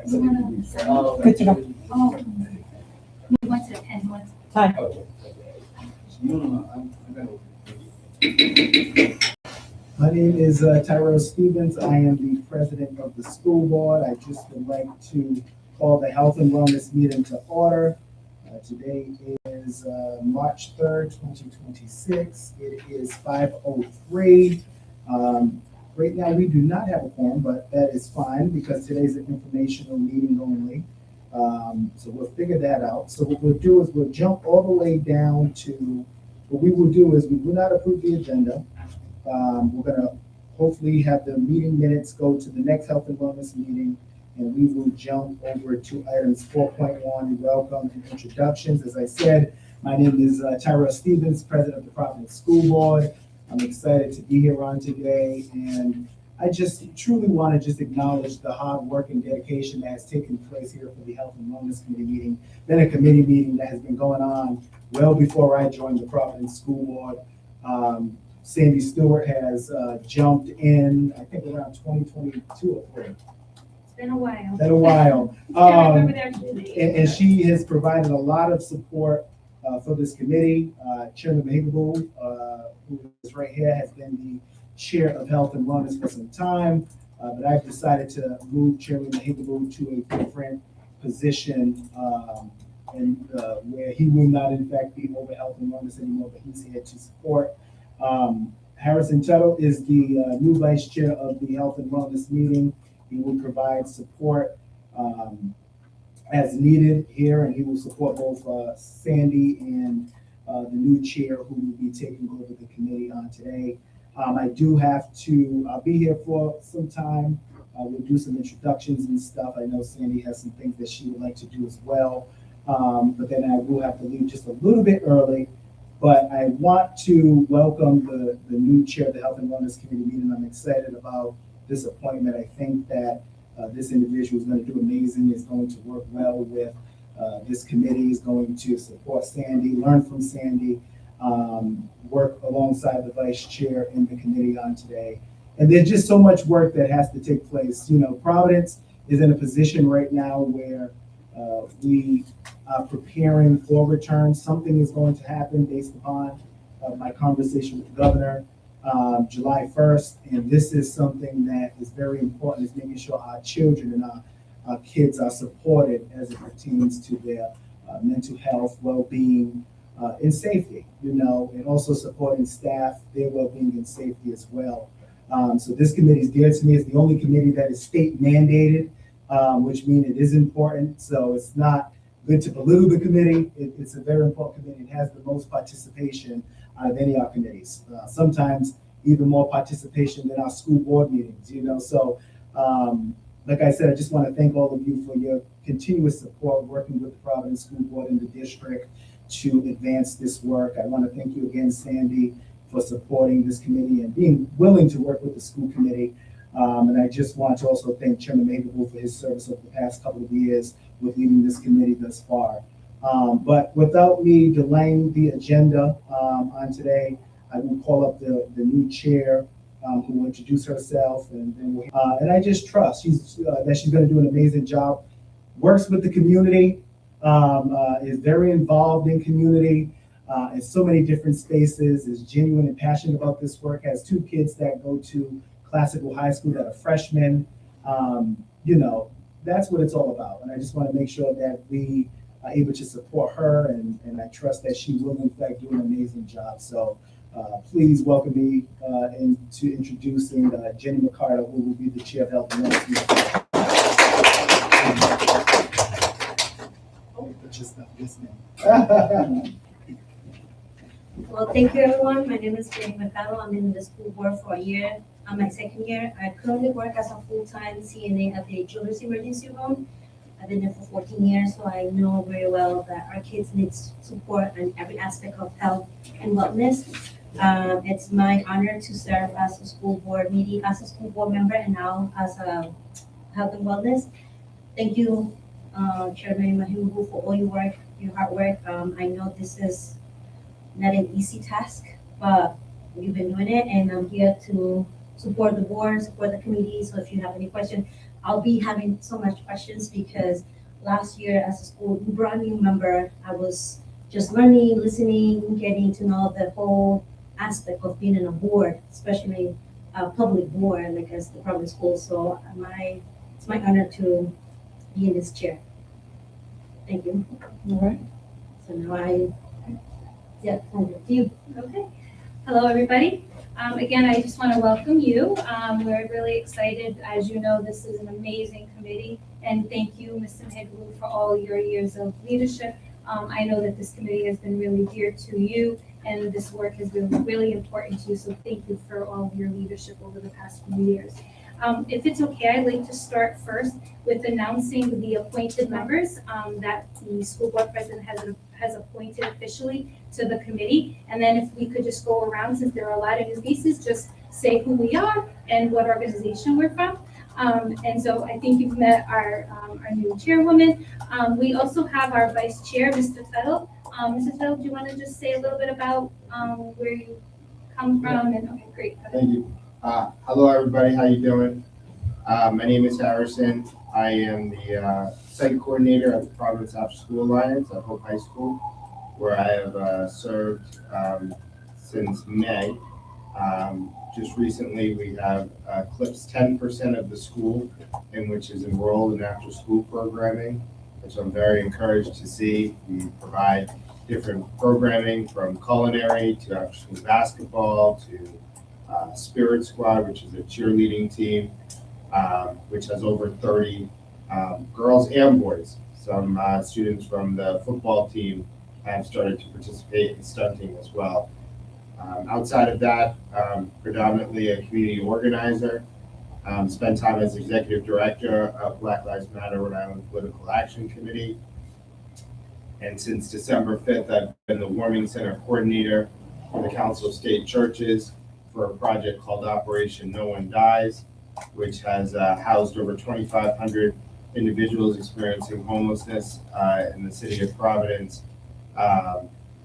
Good to go. Oh. We went to the pen once. Hi. My name is Tyrell Stevens. I am the president of the school board. I just would like to call the health and wellness meeting to order. Today is March 3rd, 2026. It is 5:03. Right now, we do not have a quorum, but that is fine because today's an informational meeting only. So we'll figure that out. So what we'll do is we'll jump all the way down to, what we will do is we will not approve the agenda. We're gonna hopefully have the meeting minutes go to the next health and wellness meeting, and we will jump over to items 4.1, welcome and introductions. As I said, my name is Tyrell Stevens, president of the Providence School Board. I'm excited to be here on today, and I just truly want to just acknowledge the hard work and dedication that has taken place here for the Health and Wellness Committee meeting. Been a committee meeting that has been going on well before I joined the Providence School Board. Sandy Stewart has jumped in, I think around 2022 or 3. It's been a while. Been a while. I remember that meeting. And she has provided a lot of support for this committee. Chairman Mahigaboo, who is right here, has been the chair of health and wellness for some time, but I've decided to move Chairman Mahigaboo to a different position, and where he will not in fact be over health and wellness anymore, but he's here to support. Harrison Tuttle is the new vice chair of the health and wellness meeting. He will provide support as needed here, and he will support both Sandy and the new chair who will be taking over the committee on today. I do have to, I'll be here for some time. We'll do some introductions and stuff. I know Sandy has some things that she would like to do as well. But then I will have to leave just a little bit early. But I want to welcome the new chair of the Health and Wellness Committee meeting. I'm excited about this appointment. I think that this individual is going to do amazing, is going to work well with this committee, is going to support Sandy, learn from Sandy, work alongside the vice chair in the committee on today. And there's just so much work that has to take place. You know, Providence is in a position right now where we are preparing for return. Something is going to happen based upon my conversation with the governor July 1st. And this is something that is very important, is making sure our children and our kids are supported as it pertains to their mental health, well-being, and safety, you know, and also supporting staff, their well-being and safety as well. So this committee is dear to me. It's the only committee that is state mandated, which means it is important. So it's not good to belittle the committee. It's a very important committee. It has the most participation out of any of our committees. Sometimes even more participation than our school board meetings, you know. So like I said, I just want to thank all of you for your continuous support working with the Providence School Board and the district to advance this work. I want to thank you again, Sandy, for supporting this committee and being willing to work with the school committee. And I just want to also thank Chairman Mahigaboo for his service over the past couple of years with leading this committee thus far. But without me delaying the agenda on today, I will call up the new chair who will introduce herself, and then and I just trust that she's going to do an amazing job. Works with the community, is very involved in community in so many different spaces, is genuine and passionate about this work, has 2 kids that go to Classical High School that are freshmen. You know, that's what it's all about. And I just want to make sure that we are able to support her, and I trust that she will in fact do an amazing job. So please welcome me into introducing Jenny McCarter, who will be the chair of Health and Wellness. Just not listening. Well, thank you, everyone. My name is Jenny McCarter. I'm in the school board for a year. I'm my 2nd year. I currently work as a full-time CNA at the Children's Emergency Room. I've been there for 14 years, so I know very well that our kids need support in every aspect of health and wellness. It's my honor to serve as a school board member, and now as a health and wellness. Thank you, Chairman Mahigaboo, for all your work, your hard work. I know this is not an easy task, but you've been doing it, and I'm here to support the board, support the committee. So if you have any questions, I'll be having so much questions because last year as a school brand new member, I was just learning, listening, getting to know the whole aspect of being in a board, especially a public board, like as the public school. So it's my honor to be in this chair. Thank you. All right. So now hand it to you. Okay. Hello, everybody. Again, I just want to welcome you. We're really excited. As you know, this is an amazing committee, and thank you, Mr. Mehiglu, for all your years of leadership. I know that this committee has been really dear to you, and this work has been really important to you, so thank you for all of your leadership over the past few years. If it's okay, I'd like to start first with announcing the appointed members that the school board president has appointed officially to the committee. And then if we could just go around, since there are a lot of new faces, just say who we are and what organization we're from. And so I think you've met our new chairwoman. We also have our vice chair, Mr. Fettel. Mr. Fettel, do you want to just say a little bit about where you come from? And okay, great. Thank you. Hello, everybody. How you doing? My name is Harrison. I am the site coordinator at the Providence After School Alliance at Hope High School, where I have served since May. Just recently, we have eclipsed 10% of the school in which is enrolled in after-school programming, which I'm very encouraged to see. We provide different programming from culinary to after-school basketball to Spirit Squad, which is a cheerleading team, which has over 30 girls and boys. Some students from the football team have started to participate in stunting as well. Outside of that, predominantly a community organizer, spent time as executive director of Black Lives Matter Rhode Island Political Action Committee. And since December 5th, I've been the Warming Center coordinator for the Council of State Churches for a project called Operation No One Dies, which has housed over 2,500 individuals experiencing homelessness in the city of Providence.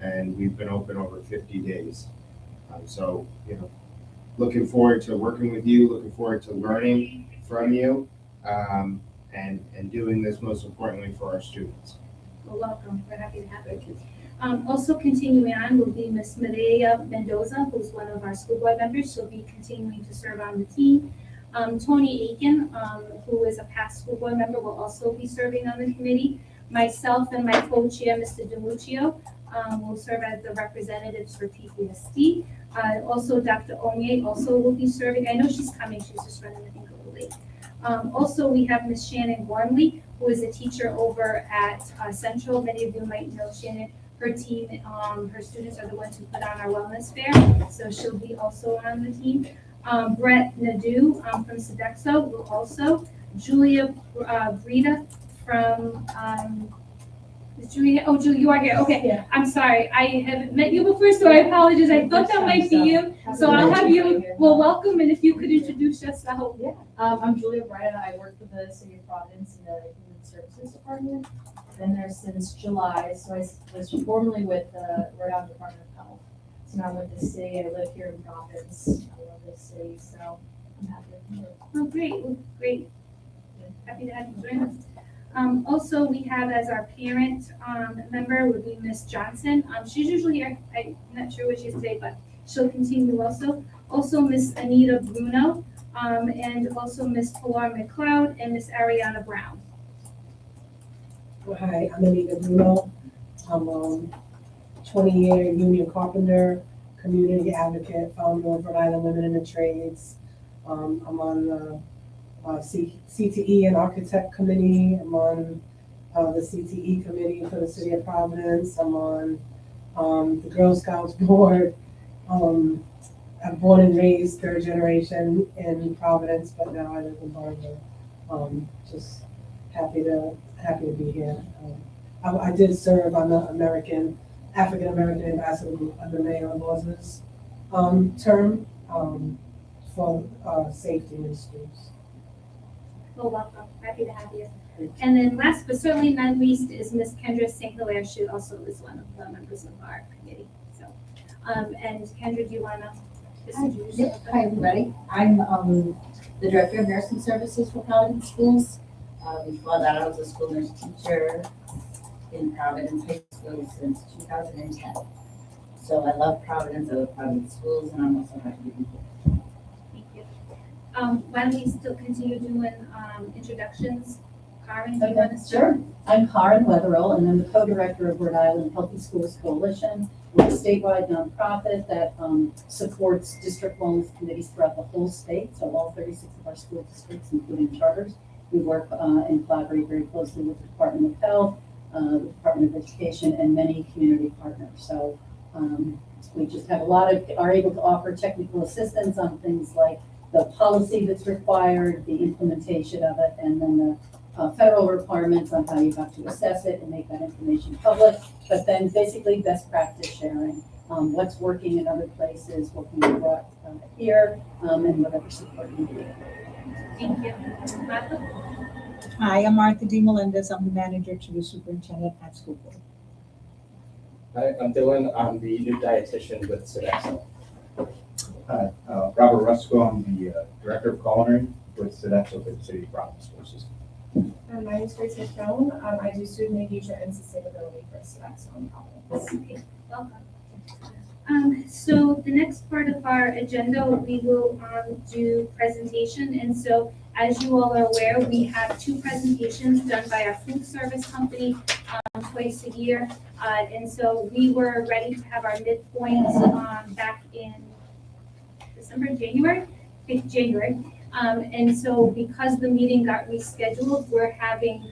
And we've been open over 50 days. So, looking forward to working with you, looking forward to learning from you, and doing this most importantly for our students. Well, welcome. We're happy to have you. Also continuing on will be Ms. Maria Mendoza, who's one of our school board members. She'll be continuing to serve on the team. Tony Aiken, who is a past school board member, will also be serving on the committee. Myself and my co-chair, Mr. DiMuccio, will serve as the representatives for PPSD. Also, Dr. Onye also will be serving. I know she's coming. She's just running, I think, a little late. Also, we have Ms. Shannon Gormley, who is a teacher over at Central. Many of you might know Shannon. Her team, her students are the ones who put on our wellness fair, so she'll be also on the team. Brett Nadeau from Sodexo will also. Julia Brita from, is Julia? Oh, Julia, you are here. Okay, Yeah. I'm sorry. I haven't met you before, so I apologize. I thought that might be you. So I'll have you, well, welcome, and if you could introduce yourself. Yeah, I'm Julia Bryan. I work for the City of Providence in the Human Services Department. Been there since July, so I was formerly with the Rhode Island Department of Health. So now I'm with the city. I live here in Providence. I love this city, so I'm happy to be here. Oh, great, well, great. Happy to have you join us. Also, we have as our parent member would be Miss Johnson. She's usually here. I'm not sure what she's today, but she'll continue also. Also, Miss Anita Bruno, and also Miss Pilar McLeod and Miss Ariana Brown. Hi, I'm Anita Bruno. I'm 20-year union carpenter, community advocate, founder of Rhode Island Women in the Trades. I'm on the CTE and Architect Committee. I'm on the CTE Committee for the City of Providence. I'm on the Girl Scouts Board. I'm born and raised third generation in Providence, but now I live in Barber. Just happy to be here. I did serve on the African American ambassador under Mayor Laws's term for safety in schools. Oh, welcome. Happy to have you. And then last but certainly not least is Miss Kendra St. Hilaire. She also is one of the members of our committee. So, and Kendra, do you want to just introduce yourself? Hi, everybody. I'm the Director of Nursing Services for Providence Schools. Before that, I was a school nurse teacher in Providence High School since 2010. So I love Providence, I love Providence Schools, and I'm also happy to be here. Thank you. Why don't we still continue doing introductions? Karen, do you want to start? Sure. I'm Karen Weatherall, and I'm the co-director of Rhode Island Healthy Schools Coalition. We're a statewide nonprofit that supports district wellness committees throughout the whole state, so all 36 of our school districts, including charters. We work and collaborate very closely with the Department of Health, the Department of Education, and many community partners. So we just have are able to offer technical assistance on things like the policy that's required, the implementation of it, and then the federal requirements on how you have to assess it and make that information public, but then basically best practice sharing, what's working in other places, what can be brought here, and whatever support you need. Thank you. Martha? Hi, I'm Martha D. Melendez. I'm the manager to the superintendent at school board. Hi, I'm Dylan. I'm the new dietitian with Sodexo. Hi, Robert Rusko. I'm the director of culinary with Sodexo for the City of Providence School System. My name is Grace McDonald. I do student engagement and sustainability for Sodexo in Providence. Okay, welcome. So the next part of our agenda, we will do presentation. And so as you all are aware, we have 2 presentations done by our food service company twice a year. And so we were ready to have our midpoints back in January. And so because the meeting got rescheduled, we're having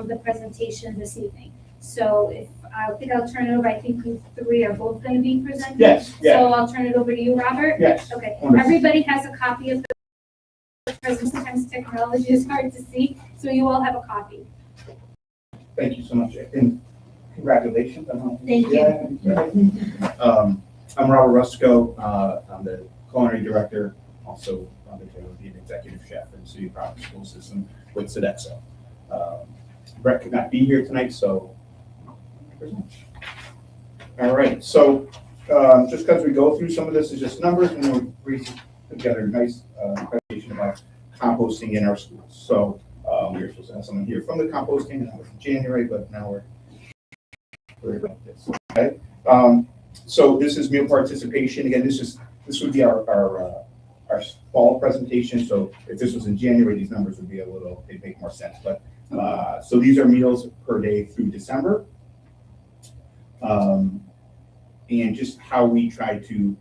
the presentation this evening. So I think I'll turn it over. I think you 3 are both going to be presented. Yes, yeah. So I'll turn it over to you, Robert. Yes. Okay. Wonderful. Everybody has a copy of the presentation. Sometimes technology is hard to see, so you all have a copy. Thank you so much, and congratulations. Thank you. I'm Robert Rusko. I'm the culinary director, also the executive chef in the City of Providence School System with Sodexo. Brett could not be here tonight, so all right. So just because we go through some of this is just numbers, and then we put together a nice presentation about composting in our schools. So we were supposed to have someone here from the composting, and that was in January, but now we're about this. Okay. So this is meal participation. Again, this would be our fall presentation. So if this was in January, these numbers would be they'd make more sense. But so these are meals per day through December. And just how we try to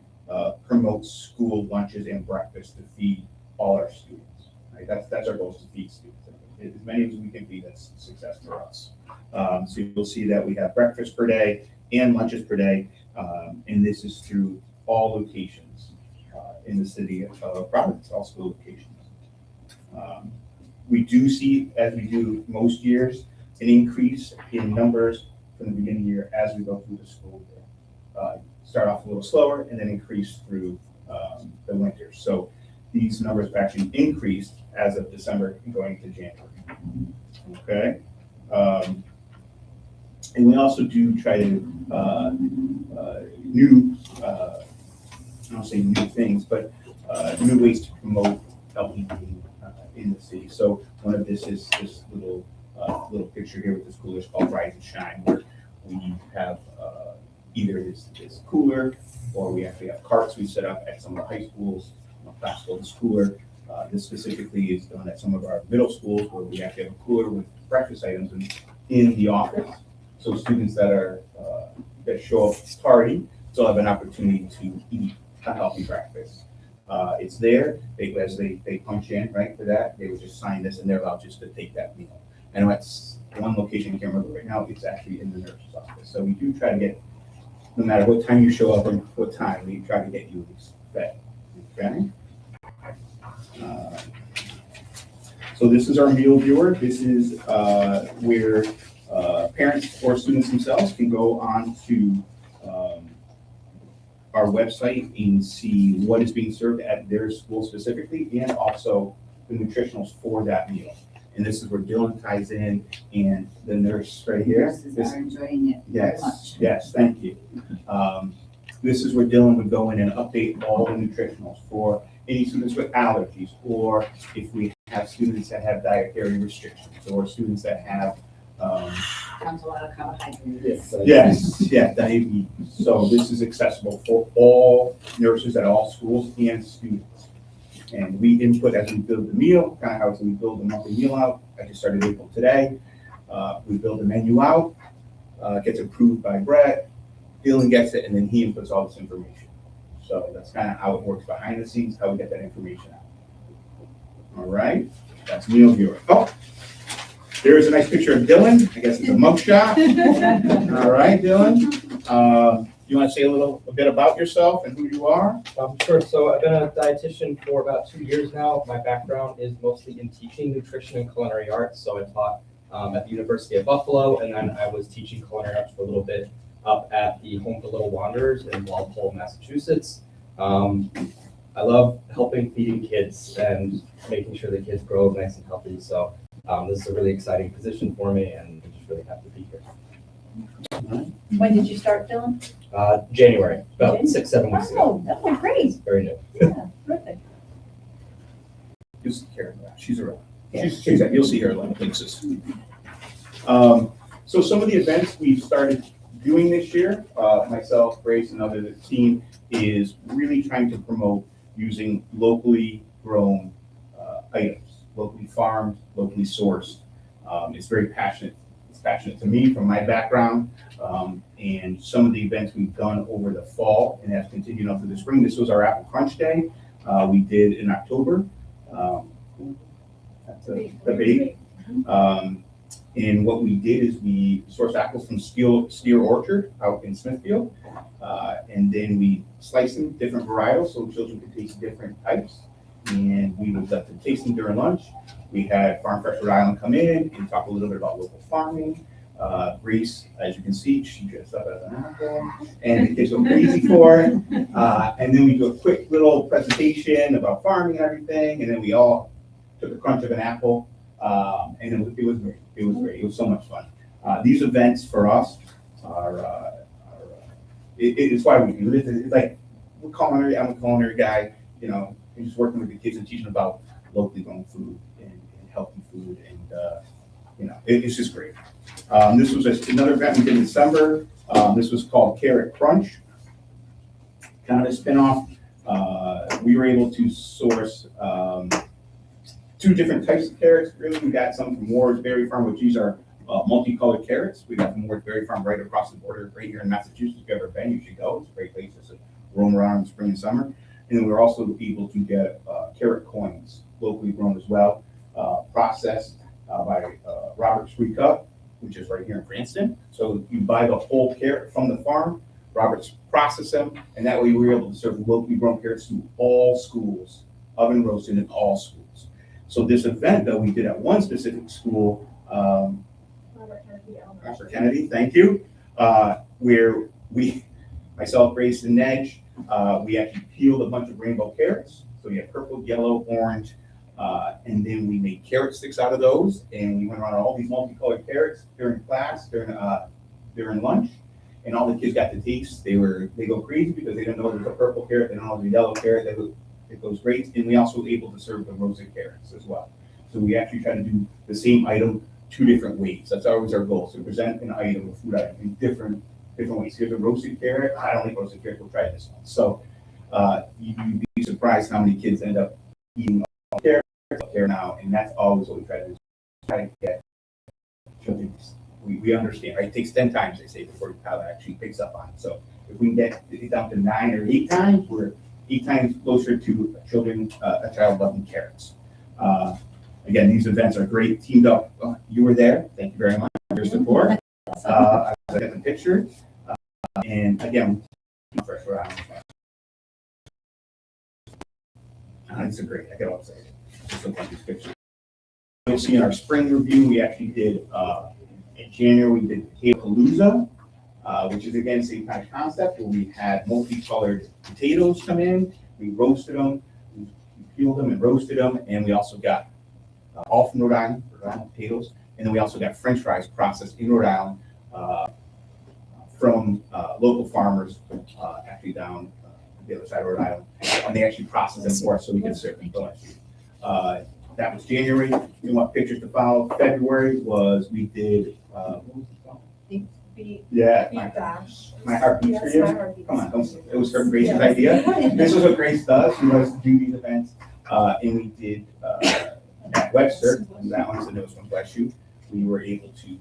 promote school lunches and breakfast to feed all our students. Right? That's our goal, is to feed students. As many as we can feed, that's success for us. So you'll see that we have breakfast per day and lunches per day. And this is through all locations in the city of Providence, all school locations. We do see, as we do most years, an increase in numbers from the beginning of the year as we go through the school year. Start off a little slower and then increase through the winter. So these numbers have actually increased as of December going to January. Okay. And we also do try to I don't say new things, but new ways to promote healthy eating in the city. So one of this is this little picture here with the school is called Rise and Shine, where we have either this cooler, or we actually have carts we set up at some of the high schools, classical to schooler. This specifically is done at some of our middle schools, where we actually have a cooler with breakfast items in the office. So students that show up tardy still have an opportunity to eat a healthy breakfast. It's there. As they punch in, right, for that, they would just sign this, and they're allowed just to take that meal. I know it's one location, I can't remember right now, it's actually in the nurse's office. So we do try to get, no matter what time you show up and what time, we try to get you fed. Okay. So this is our meal viewer. This is where parents or students themselves can go on to our website and see what is being served at their school specifically, and also the nutritionals for that meal. And this is where Dylan ties in, and the nurse right here. Nurses are enjoying it very much. Yes, thank you. This is where Dylan would go in and update all the nutritionals for any students with allergies, or if we have students that have dietary restrictions, or students that have, Comes a lot of carbohydrates. yeah, diabetes. So this is accessible for all nurses at all schools and students. And we input as we build the meal, kind of how we build the monthly meal out. I just started April today. We build the menu out, gets approved by Brett, Dylan gets it, and then he inputs all this information. So that's kind of how it works behind the scenes, how we get that information out. All right, that's meal viewer. Oh, there's a nice picture of Dylan. I guess it's a mug shot. All right, Dylan. You want to say a bit about yourself and who you are? Sure. So I've been a dietitian for about 2 years now. My background is mostly in teaching nutrition and culinary arts. So I taught at the University of Buffalo, and then I was teaching culinary arts for a little bit up at the Home for Little Wanderers in Walpole, Massachusetts. I love helping feeding kids and making sure the kids grow nice and healthy. So this is a really exciting position for me, and I'm just really happy to be here. When did you start, Dylan? January, about 6-7 weeks ago. Oh, great. Very new. Yeah, terrific. You'll see Karen. She's around. You'll see her a lot of places. So some of the events we've started doing this year, myself, Grace, and other the team, is really trying to promote using locally grown items, locally farmed, locally sourced. It's very passionate. It's passionate to me from my background. And some of the events we've done over the fall and have continued on through the spring. This was our Apple Crunch Day. We did in October. That's a debate. And what we did is we sourced apples from Steer Orchard out in Smithfield. And then we sliced them different varietals so children could taste different types. And we would let them taste them during lunch. We had Farm Fresh Rhode Island come in and talk a little bit about local farming. Grace, as you can see, she dressed up as an apple, and the kids go crazy for it. And then we do a quick little presentation about farming and everything, and then we all took a crunch of an apple, and it was great. It was great. It was so much fun. These events for us are it's why we do it. It's like we're culinary. I'm a culinary guy, you know, and just working with the kids and teaching about locally grown food and healthy food, and you know, it's just great. This was another event we did in December. This was called Carrot Crunch, kind of a spinoff. We were able to source 2 different types of carrots. Really, we got some from Ward's Berry Farm, which these are multicolored carrots. We got from Ward's Berry Farm right across the border, right here in Massachusetts. If you've ever been, you should go. It's a great place to roam around in spring and summer. And then we were also able to get carrot coins, locally grown as well, processed by Robert's Free Cup, which is right here in Cranston. So you buy the whole carrot from the farm, Robert's process them, and that way we were able to serve locally grown carrots to all schools, oven roasted in all schools. So this event that we did at one specific school, Robert Kennedy, thank you, where we, myself, Grace, and Nedge, we actually peeled a bunch of rainbow carrots. So we had purple, yellow, orange, and then we made carrot sticks out of those, and we went around all these multicolored carrots during class, during lunch, and all the kids got to taste. They go crazy because they didn't know there was a purple carrot, they don't know the yellow carrot. It goes great, and we also were able to serve the roasted carrots as well. So we actually try to do the same item 2 different ways. That's always our goal. So present an item, a food item, in different ways. Here's a roasted carrot. I don't like roasted carrot. We'll try this one. So you'd be surprised how many kids end up eating all carrots up there now, and that's always what we try to do. Try to get children. We understand, right? It takes 10 times, they say, before your palate actually picks up on it. So if we can get it down to 9 or 8 times, we're 8 times closer to a child loving carrots. Again, these events are great. Teamed up. You were there. Thank you very much for your support. I got the picture. And again, fresh around. It's a great. I get all excited. Just look at these pictures. You'll see in our spring review, we actually did in January. We did Potatoepalooza, which is again same kind of concept where we had multicolored potatoes come in. We roasted them, we peeled them and roasted them, and we also got all from Rhode Island potatoes, and then we also got French fries processed in Rhode Island from local farmers, actually down the other side of Rhode Island, and they actually process them for us so we can serve them. That was January. You want pictures to follow. February was, we did, what was it called? Beat Yeah, Dash. my heart beats for Yes, you. my heart beats. Come on, it was her Grace's Yes. idea. This is what Grace does. She loves to do these events. And we did, at Webster, and that one's the newest one, bless you. We were able to,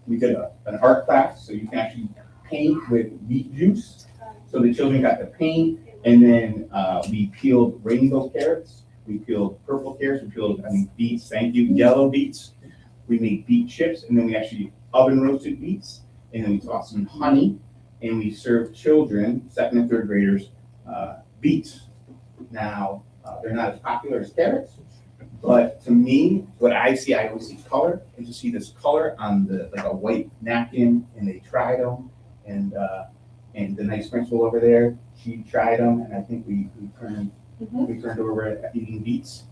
we did an art class, so you can actually paint with beet juice. So the children got to paint, and then we peeled rainbow carrots. We peeled purple carrots, we peeled, beets, thank you, yellow beets. We made beet chips, and then we actually oven roasted beets, and then we tossed some honey, and we served children, second and third graders, beets. Now, they're not as popular as carrots, but to me, what I see, I always see color, and to see this color on like a white napkin, and they tried them, and the nice principal over there, she tried them, and I think we turned over at eating beets.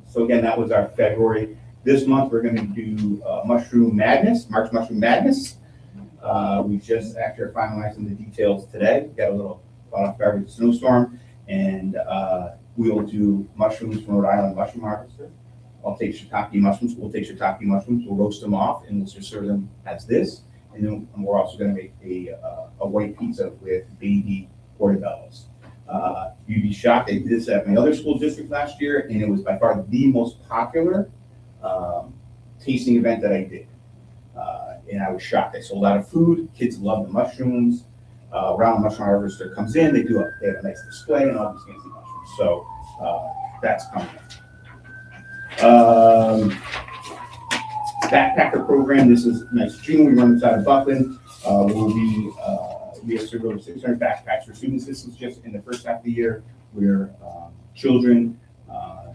So again, that was our February. This month, we're gonna do Mushroom Madness, March Mushroom Madness. We just, after finalizing the details today, got a little February snowstorm, and we will do mushrooms from Rhode Island mushroom harvester. I'll take shiitake mushrooms, we'll take shiitake mushrooms, we'll roast them off, and we'll just serve them as this. And then we're also gonna make a white pizza with baby portobellos. You'd be shocked, I did this at my other school district last year, and it was by far the most popular tasting event that I did. And I was shocked. I sold out of food, kids love the mushrooms. Around the mushroom harvester comes in, they have a nice display and all these fancy mushrooms. So that's coming up. Backpacker program, this is nice June, we run this out of Buckland. We have served over 600 backpacks for students. This is just in the first half of the year where children, I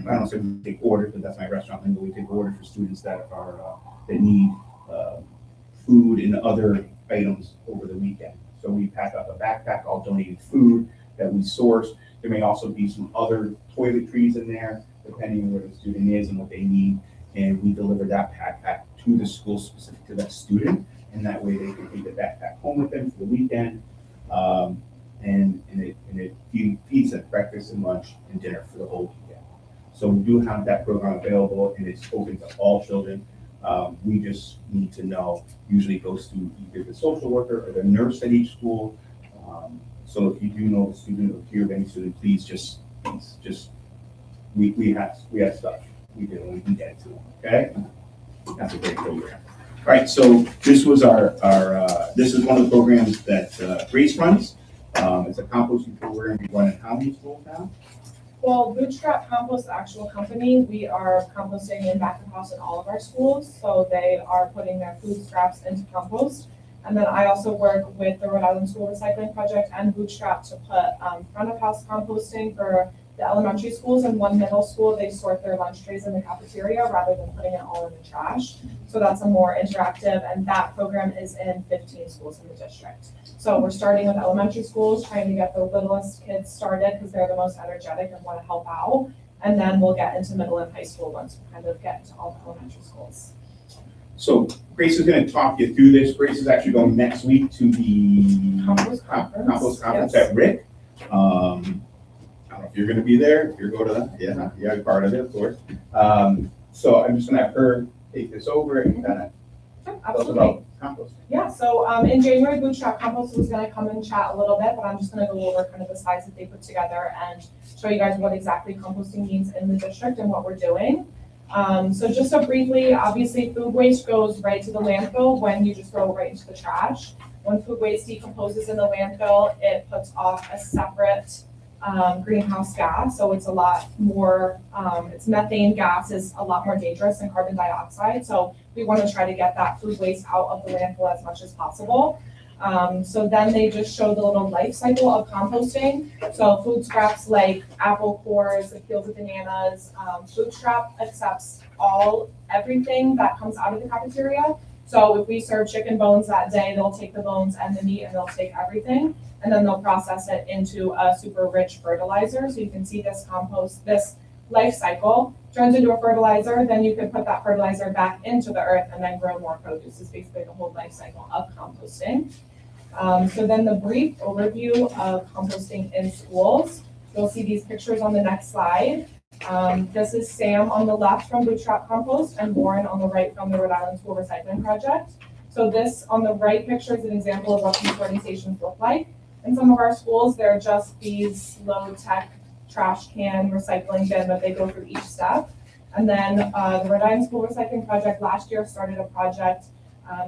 don't say we take orders, but that's my restaurant lingo. We take orders for students that need food and other items over the weekend. So we pack up a backpack, all donated food that we source. There may also be some other toiletries in there, depending on where the student is and what they need. And we deliver that backpack to the school specific to that student. And that way they can take the backpack home with them for the weekend. And it feeds them breakfast and lunch and dinner for the whole weekend. So we do have that program available, and it's open to all children. We just need to know, usually it goes to either the social worker or the nurse at each school. So if you do know the student or hear of any student, please just, we have stuff. We do, and we can get it to them, okay? That's a great program. All right, so this was this is one of the programs that Grace runs. It's a composting program we run in how many schools now? Well, Bootstrap Compost, the actual company, we are composting in back of house in all of our schools. So they are putting their food scraps into compost. And then I also work with the Rhode Island School Recycling Project and Bootstrap to put front of house composting for the elementary schools. And one middle school, they sort their lunch trays in the cafeteria rather than putting it all in the trash. So that's a more interactive, and that program is in 15 schools in the district. So we're starting with elementary schools, trying to get the littlest kids started because they're the most energetic and want to help out. And then we'll get into middle and high school once we kind of get into all the elementary schools. So Grace is going to talk you through this. Grace is actually going next week to the Compost conference. Compost conference Yes. at Rick. I don't know if you're going to be there. If you're going to that, yeah, you're part of it, of course. So I'm just going to have her take this over and kind of tell us Absolutely. about compost. Yeah, so in January, Bootstrap Compost was gonna come and chat a little bit, but I'm just gonna go over kind of the slides that they put together and show you guys what exactly composting means in the district and what we're doing. So just so briefly, obviously food waste goes right to the landfill when you just throw it right into the trash. When food waste decomposes in the landfill, it puts off a separate greenhouse gas, so it's a lot more, it's methane gas is a lot more dangerous than carbon dioxide. So we want to try to get that food waste out of the landfill as much as possible. So then they just show the little life cycle of composting. So food scraps like apple cores, the peels of bananas, Bootstrap accepts everything that comes out of the cafeteria. So if we serve chicken bones that day, they'll take the bones and the meat and they'll take everything. And then they'll process it into a super rich fertilizer. So you can see this life cycle turns into a fertilizer, then you can put that fertilizer back into the earth and then grow more produce. Is basically the whole life cycle of composting. So then the brief overview of composting in schools. You'll see these pictures on the next slide. This is Sam on the left from Bootstrap Compost and Warren on the right from the Rhode Island School Recycling Project. So this on the right picture is an example of what these sorting stations look like. In some of our schools, they're just these low-tech trash can recycling bin that they go through each step. And then the Rhode Island School Recycling Project last year started a project.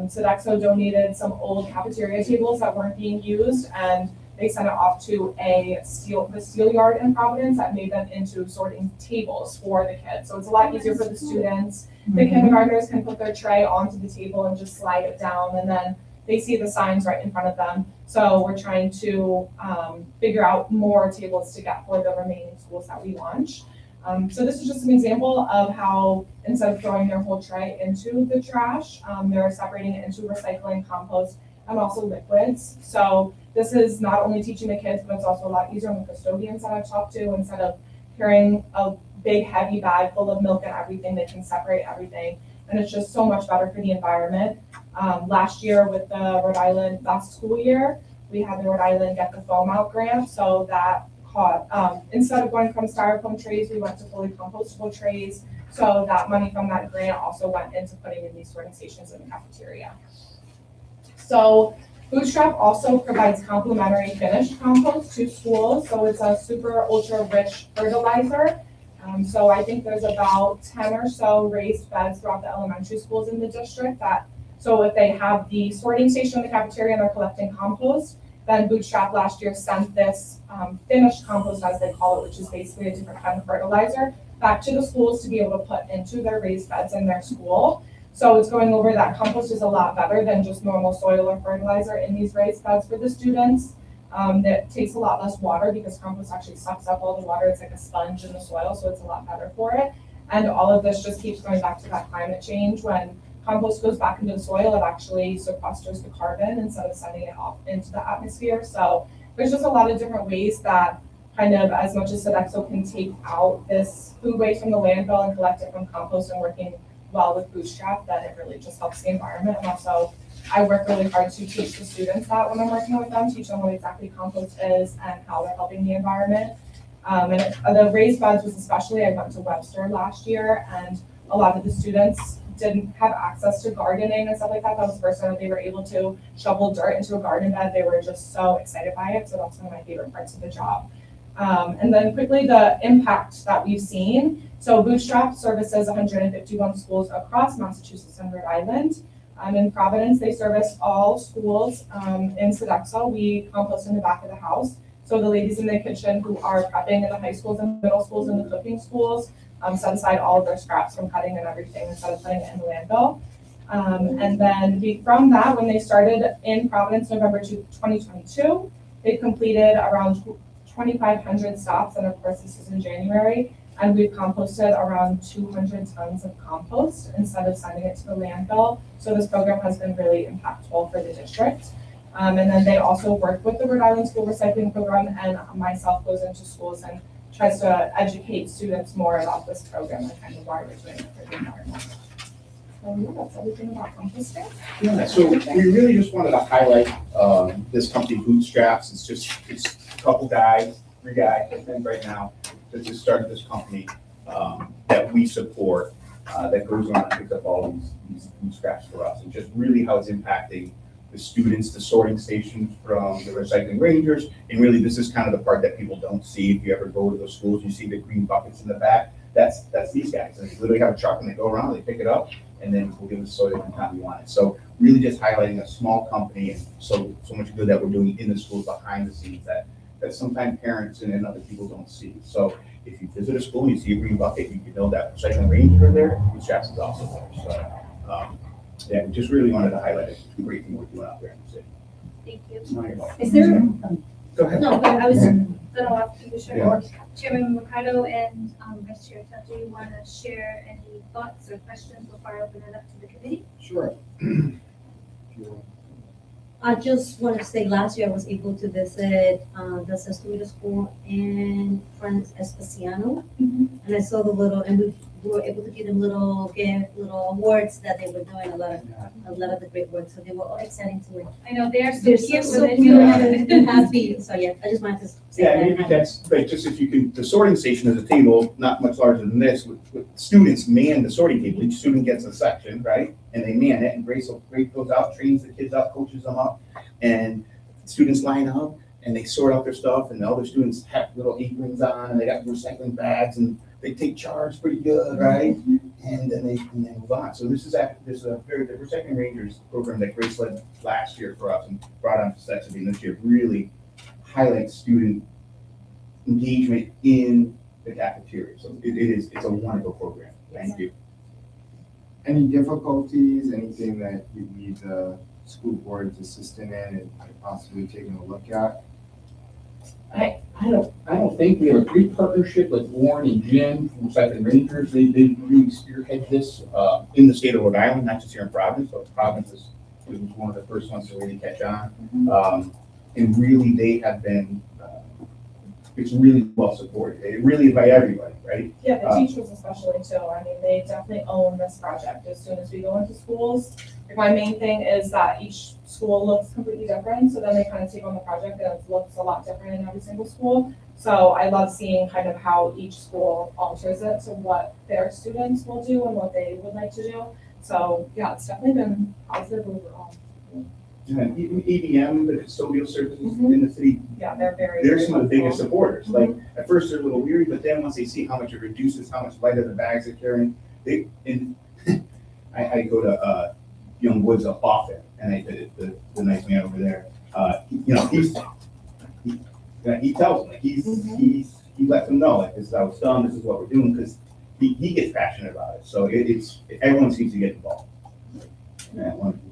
Sodexo donated some old cafeteria tables that weren't being used, and they sent it off to the steel yard in Providence that made them into sorting tables for the kids. So it's a lot easier for the students. The kindergartners can put their tray onto the table and just slide it down, and then they see the signs right in front of them. So we're trying to figure out more tables to get for the remaining schools that we launch. So this is just an example of how instead of throwing their whole tray into the trash, they're separating it into recycling, compost, and also liquids. So this is not only teaching the kids, but it's also a lot easier on the custodians that I've talked to. Instead of carrying a big heavy bag full of milk and everything, they can separate everything. And it's just so much better for the environment. Last year with the Rhode Island, last school year, we had the Rhode Island Get the Foam Out grant. So that caught, instead of going from styrofoam trays, we went to fully compostable trays. So that money from that grant also went into putting in these sorting stations in the cafeteria. So Bootstrap also provides complimentary finished compost to schools. So it's a super ultra rich fertilizer. So I think there's about 10 or so raised beds throughout the elementary schools in the district so if they have the sorting station in the cafeteria and they're collecting compost, then Bootstrap last year sent this finished compost, as they call it, which is basically a different kind of fertilizer, back to the schools to be able to put into their raised beds in their school. So it's going over that compost is a lot better than just normal soil or fertilizer in these raised beds for the students. That takes a lot less water because compost actually sucks up all the water. It's like a sponge in the soil, so it's a lot better for it. And all of this just keeps going back to that climate change. When compost goes back into the soil, it actually sequesters the carbon instead of sending it off into the atmosphere. So there's just a lot of different ways that kind of, as much as Sodexo can take out this food waste from the landfill and collect it from compost and working well with Bootstrap, that it really just helps the environment. And also, I work really hard to teach the students that when I'm working with them, teach them what exactly compost is and how they're helping the environment. And the raised beds was especially, I went to Webster last year, and a lot of the students didn't have access to gardening and stuff like that. That was the first time that they were able to shovel dirt into a garden bed. They were just so excited by it. So that's one of my favorite parts of the job. And then quickly, the impact that we've seen. So Bootstrap services 151 schools across Massachusetts and Rhode Island. In Providence, they service all schools. In Sodexo, we compost in the back of the house. So the ladies in the kitchen who are prepping in the high schools and middle schools and the cooking schools set aside all of their scraps from cutting and everything instead of putting it in the landfill. And then from that, when they started in Providence, November 2022, they completed around 2,500 stops. And of course, this is in January. And we've composted around 200 tons of compost instead of sending it to the landfill. So this program has been really impactful for the district. And then they also work with the Rhode Island School Recycling Program, and myself goes into schools and tries to educate students more about this program and kind of why we're doing it for the environment. So yeah, that's everything about composting. Yeah, so we really just wanted to highlight this company, Bootstraps. It's a couple guys, 3 guys, I think right now, that just started this company that we support, that goes on and picks up all these bootstraps for us, and just really how it's impacting the students, the sorting stations from the recycling rangers. And really, this is kind of the part that people don't see. If you ever go to those schools, you see the green buckets in the back. That's these guys. And they literally have a truck and they go around, they pick it up, and then we'll give it soil every time you want it. So really just highlighting a small company and so much good that we're doing in the schools behind the scenes that sometimes parents and other people don't see. So if you visit a school and you see a green bucket, you can know that recycling ranger there, Bootstraps is also there. So yeah, we just really wanted to highlight it. It's a great thing we're doing out there in the city. Thank you. No, you're welcome. Is there, Go ahead. No, but I was gonna ask you, Yeah. Chairman Mercado and Vice Chair Tuck, do you want to share any thoughts or questions before I open it up to the committee? Sure. I just want to say last year I was able to visit the Sestuida School in Franz Especiano. And I saw and we were able to give them little awards that they were doing a lot of the great work. So they were all excited to it. I know they're so They're cute so with it cute too. and happy. So yeah, I just wanted to say Yeah, that. maybe that's, like, just if you can, the sorting station is a table, not much larger than this, with students man the sorting table. Each student gets a section, right? And they man it, and Grace goes out, trains the kids up, coaches them up, and students line up, and they sort out their stuff, and the other students have little aprons on, and they got recycling bags, and they take charge pretty good, right? And then they move on. So this is the Recycling Rangers program that Grace led last year for us and brought on to Saxony this year, really highlights student engagement in the cafeteria. So it's a wonderful program. Thank you. Any difficulties, anything that you need the school board's assistant in and possibly taking a look at? I don't think we have a great partnership with Warren and Jim from Recycling Rangers. They really spearhead this in the state of Rhode Island, not just here in Providence. So Providence was one of the first ones to really catch on. And really, they have been, it's really well supported. It really by everybody, right? Yeah, the teachers especially too. I mean, they definitely own this project as soon as we go into schools. Like, my main thing is that each school looks completely different, so then they kind of take on the project and it looks a lot different in every single school. So I love seeing kind of how each school alters it to what their students will do and what they would like to do. So yeah, it's definitely been positive overall. Yeah, even EBM, the custodial services in the city, Yeah, they're they're some of the biggest helpful. supporters. Like, at first they're a little weary, but then once they see how much it reduces, how much lighter the bags they're carrying, I go to Young Woods up often, and the nice man over there, he tells them, like, he lets them know, like, this is how it's done, this is what we're doing, because he gets passionate about it. So everyone seems to get involved. Yeah, wonderful.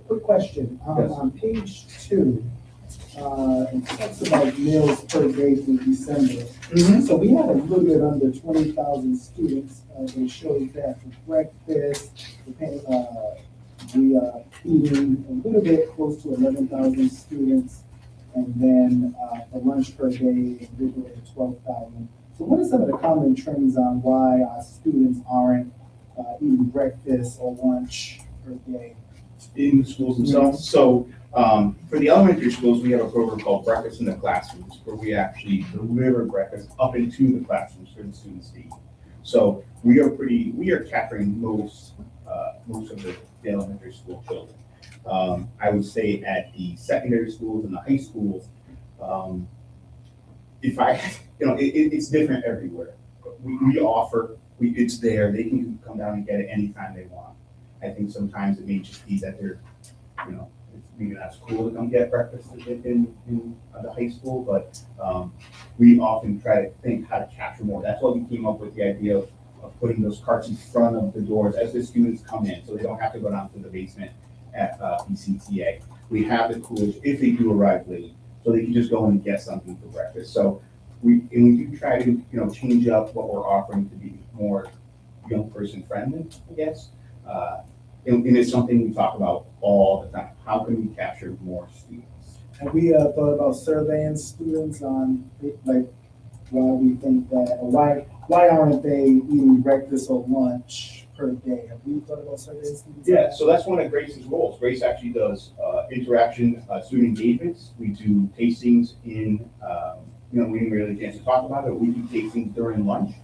Quick question, Yes. on page 2, it talks about meals per day through December. So we had a little bit under 20,000 students, it shows that for breakfast, we are feeding a little bit close to 11,000 students. And then, for lunch per day, a little bit of 12,000. So what are some of the common trends on why our students aren't, eating breakfast or lunch per day? In the schools themselves. So for the elementary schools, we have a program called Breakfast in the Classrooms, where we actually deliver breakfast up into the classrooms for the students to eat. So we are capturing most of the elementary school children. I would say at the secondary schools and the high schools, it's different everywhere. We offer, it's there, they can come down and get it anytime they want. I think sometimes it may just be that they're, it's maybe not as cool to come get breakfast in the high school, but we often try to think how to capture more. That's why we came up with the idea of putting those carts in front of the doors as the students come in, so they don't have to go down to the basement at BCTA. We have the coolers if they do arrive late, so they can just go and get something for breakfast. So we do try to, change up what we're offering to be more young person friendly, I guess. And it's something we talk about all the time. How can we capture more students? Have we thought about surveying students on, like, why we think that, or why aren't they eating breakfast or lunch per day? Have we thought about surveying students? Yeah, so that's one of Grace's roles. Grace actually does interaction, student engagements. We do tastings in, we didn't really get a chance to talk about it. We do tastings during lunch.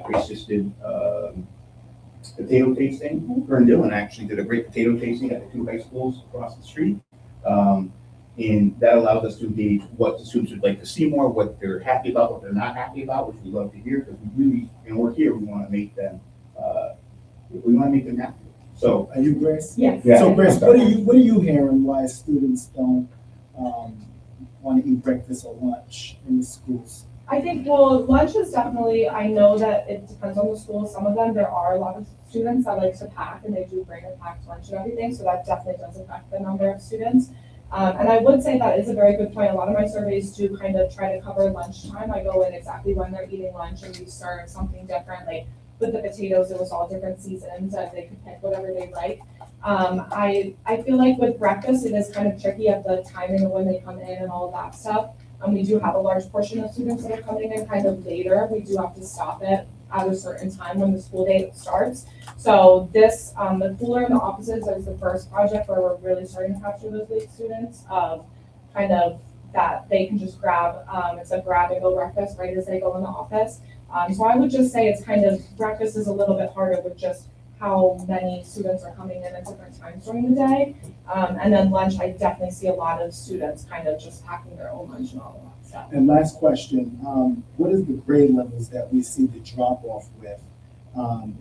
Grace just did potato tasting. Her and Dylan actually did a great potato tasting at the 2 high schools across the street. And that allows us to engage what the students would like to see more, what they're happy about, what they're not happy about, which we love to hear, because we really, we're here, we want to make them happy. So, Are you Grace? Yes. Yeah. So Grace, what are you hearing why students don't, want to eat breakfast or lunch in the schools? I think, well, lunch is definitely, I know that it depends on the school. Some of them, there are a lot of students that like to pack and they do bring a packed lunch and everything. So that definitely does affect the number of students. And I would say that is a very good point. A lot of my surveys do kind of try to cover lunchtime. I go in exactly when they're eating lunch and we serve something different. Like with the potatoes, it was all different seasons and they could pick whatever they like. I feel like with breakfast, it is kind of tricky at the timing of when they come in and all of that stuff. And we do have a large portion of students that are coming in kind of later. We do have to stop it at a certain time when the school day starts. So this, the cooler in the offices is the first project where we're really starting to capture those late students, kind of that they can just grab, it's a grab and go breakfast right as they go in the office. So I would just say it's kind of, breakfast is a little bit harder with just how many students are coming in at different times during the day. And then lunch, I definitely see a lot of students kind of just packing their own lunch and all of that stuff. And last question, what is the grade levels that we see the drop off with?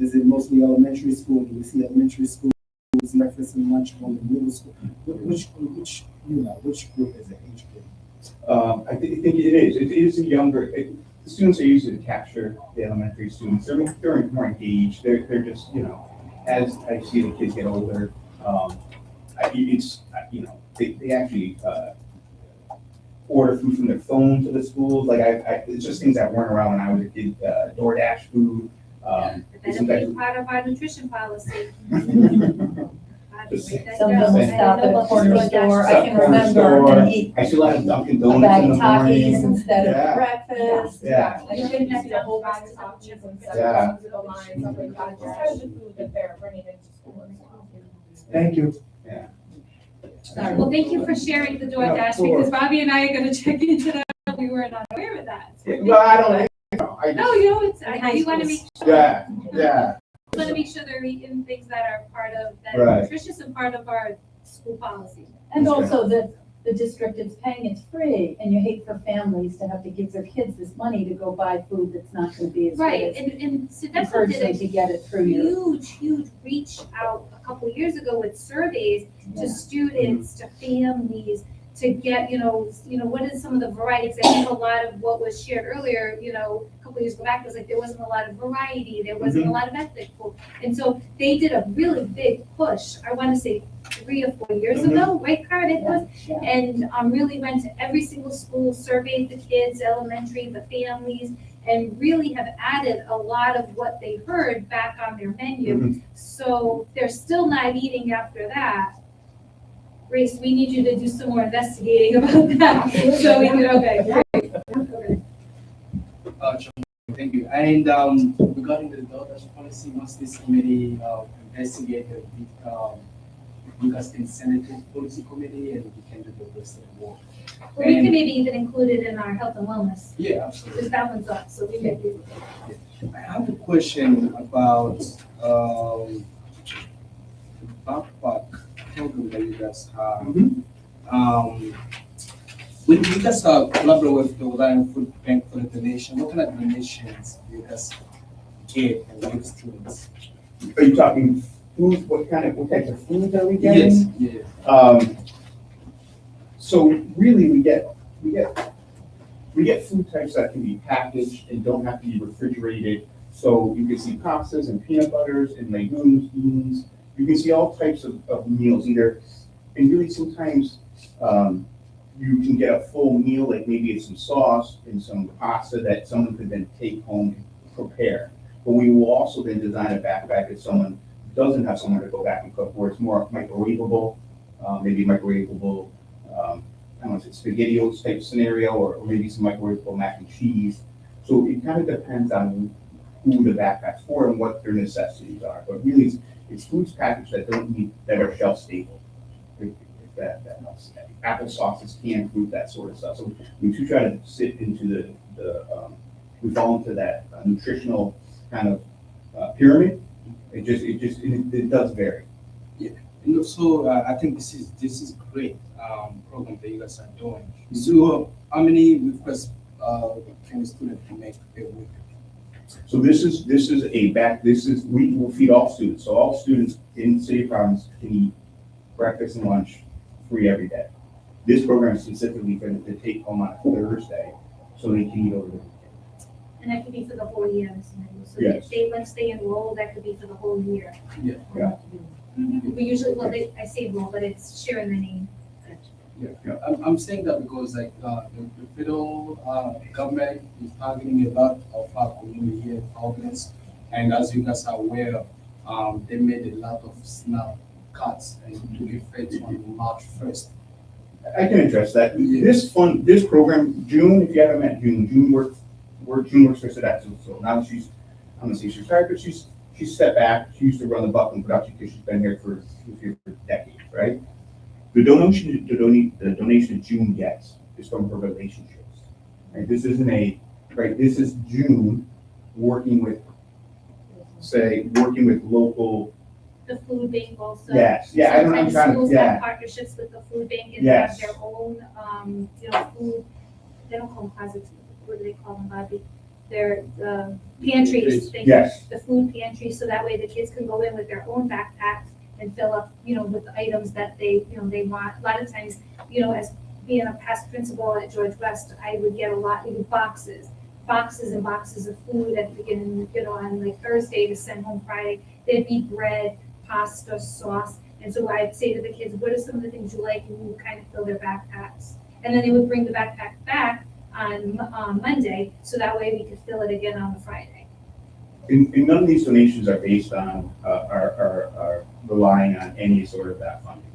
Is it mostly elementary school? Do we see elementary school breakfast and lunch on the middle school? Which group is it, age group? I think it is. It is a younger, the students are easy to capture, the elementary students. They're more engaged. They're just, as I see the kids get older, they actually order food from their phone to the schools. Like it's just things that weren't around when I was a kid. DoorDash food. That'll be part of our nutrition policy. Some of them will stop at a corner store, I can Corner remember, store. and eat I still have Dunkin' a Donuts bag in of the Takis morning. instead Yeah. of breakfast. Yeah. Like you can see a whole bag of sausages and stuff, music line, stuff like that, just kind of the food that they're bringing into school as well. Thank you. Well, thank you for sharing the Yeah, of DoorDash, course. because Bobby and I are gonna check into that. We were not aware of that. Well, I don't, I No, just, you wanna make sure. yeah. Want to make sure they're eating things that are part of, that Right. are nutritious and part of our school policy. And also that the district is paying, it's free, and you hate for families to have to give their kids this money to go buy food that's not gonna be as good Right, as. and so that's Encourage did them a to get it through your. huge reach out a couple years ago with surveys to students, to families, to get, what is some of the variety? 'Cause I think a lot of what was shared earlier, a couple years back was like, there wasn't a lot of variety, there wasn't a lot of ethnic food. And so they did a really big push, I want to say 3 or 4 years ago, right, Kurt, it was? Yeah. And really went to every single school, surveyed the kids, elementary, the families, and really have added a lot of what they heard back on their menu. So they're still not eating after that. Grace, we need you to do some more investigating about that. So we can, okay, great. Okay. Thank you. And regarding the DoorDash policy, must this committee investigate the Lucas and Senate Policy Committee, and we can do the rest of the work? Well, we can maybe even include it in our health and wellness, Yeah, absolutely. because that one's up, so we can do. I have a question about the backpack program that you guys have. When you guys collaborate with the Rhode Food Bank for the donation, what kind of donations do you guys get and give students? Are you talking food? What types of food are we getting? Yes. So really, we get food types that can be packaged and don't have to be refrigerated. So you can see pastas and peanut butters and legumes, beans. You can see all types of meals either, and really sometimes you can get a full meal, like maybe it's some sauce and some pasta that someone could then take home and prepare. But we will also then design a backpack if someone doesn't have someone to go back and cook, where it's more microwavable, maybe microwavable, I don't know if it's SpaghettiOs type scenario, or maybe some microwavable mac and cheese. So it kind of depends on who the backpack's for and what their necessities are. But really, it's foods packaged that are shelf stable. If that helps. Apple sauces, canned fruit, that sort of stuff. So we do try to sit into we fall into that nutritional kind of pyramid. It does vary. Yeah, and also I think this is great program that you guys are doing. So how many requests can a student make a week? So we will feed all students. So all students in the city of Providence can eat breakfast and lunch free every day. This program is specifically for them to take home on a Thursday, so they can eat over the weekend. And that could be for the whole year, so Yes. once they enroll, that could be for the whole year. Yeah. Yeah. We usually, I say enroll, but it's sharing the name. Yeah. I'm saying that because the federal government is targeting a lot of our community here in Providence, and as you guys are aware, they made a lot of SNAP cuts and took effect on March 1st. I can address that. Yeah. This program, June, if you haven't met June, June works for Sedactyl. So now I'm gonna say she's retired, but she's stepped back. She used to run the Buckland production because she's been here for decades, right? The donation that June gets is from her relationships. Right? This isn't this is June working with local. The food bank also. Yes, yeah, I'm Sometimes trying to, schools yeah. have partnerships with the food bank and they have Yes. their own, food, they don't call them closets, what do they call them, Bobby? They're, pantries, thank you. Yes. The food pantry, so that way the kids can go in with their own backpacks and fill up, with the items that they want. A lot of times, as being a past principal at George West, I would get a lot, boxes and boxes of food at the beginning, on like Thursday to send home Friday. There'd be bread, pasta, sauce. And so I'd say to the kids, what are some of the things you like? And we would kind of fill their backpacks. And then they would bring the backpack back on Monday, so that way we could fill it again on the Friday. And none of these donations are based on, are relying on any sort of that funding.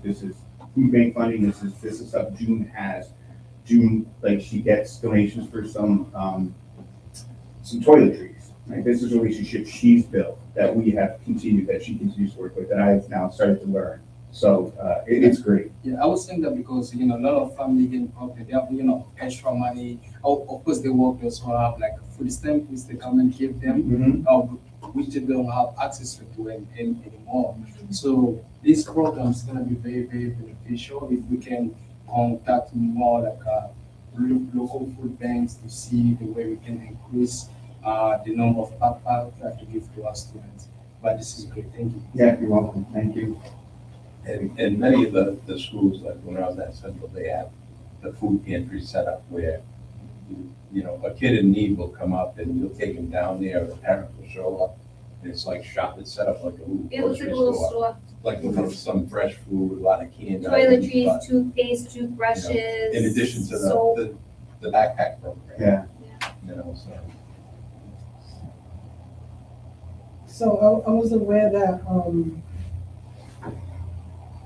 This is food bank funding. This is stuff June has. June, like, she gets donations for some toiletries. Right? This is a relationship she's built that we have continued, that she continues to work with, that I've now started to learn. So it's great. Yeah, I was saying that because, a lot of family getting problem, they have, extra money. Of course, they work, they also have like food stamps they come and give them, which they don't have access to anymore. So this program is going to be very, very beneficial if we can contact more like local food banks to see the way we can increase the number of backpacks that we give to our students. But this is great. Thank you. Yeah, you're welcome. Thank you. And many of the schools, like when I was at Central, they have the food pantry set up where, a kid in need will come up and you'll take him down there, the parent will show up. And it's like it's set up like a little It looks like grocery a little store. store. Like with some fresh food, a lot of candy. Toiletries, but, toothpaste, toothbrushes. in addition to soap. the backpack program. Yeah. So. So I was aware that,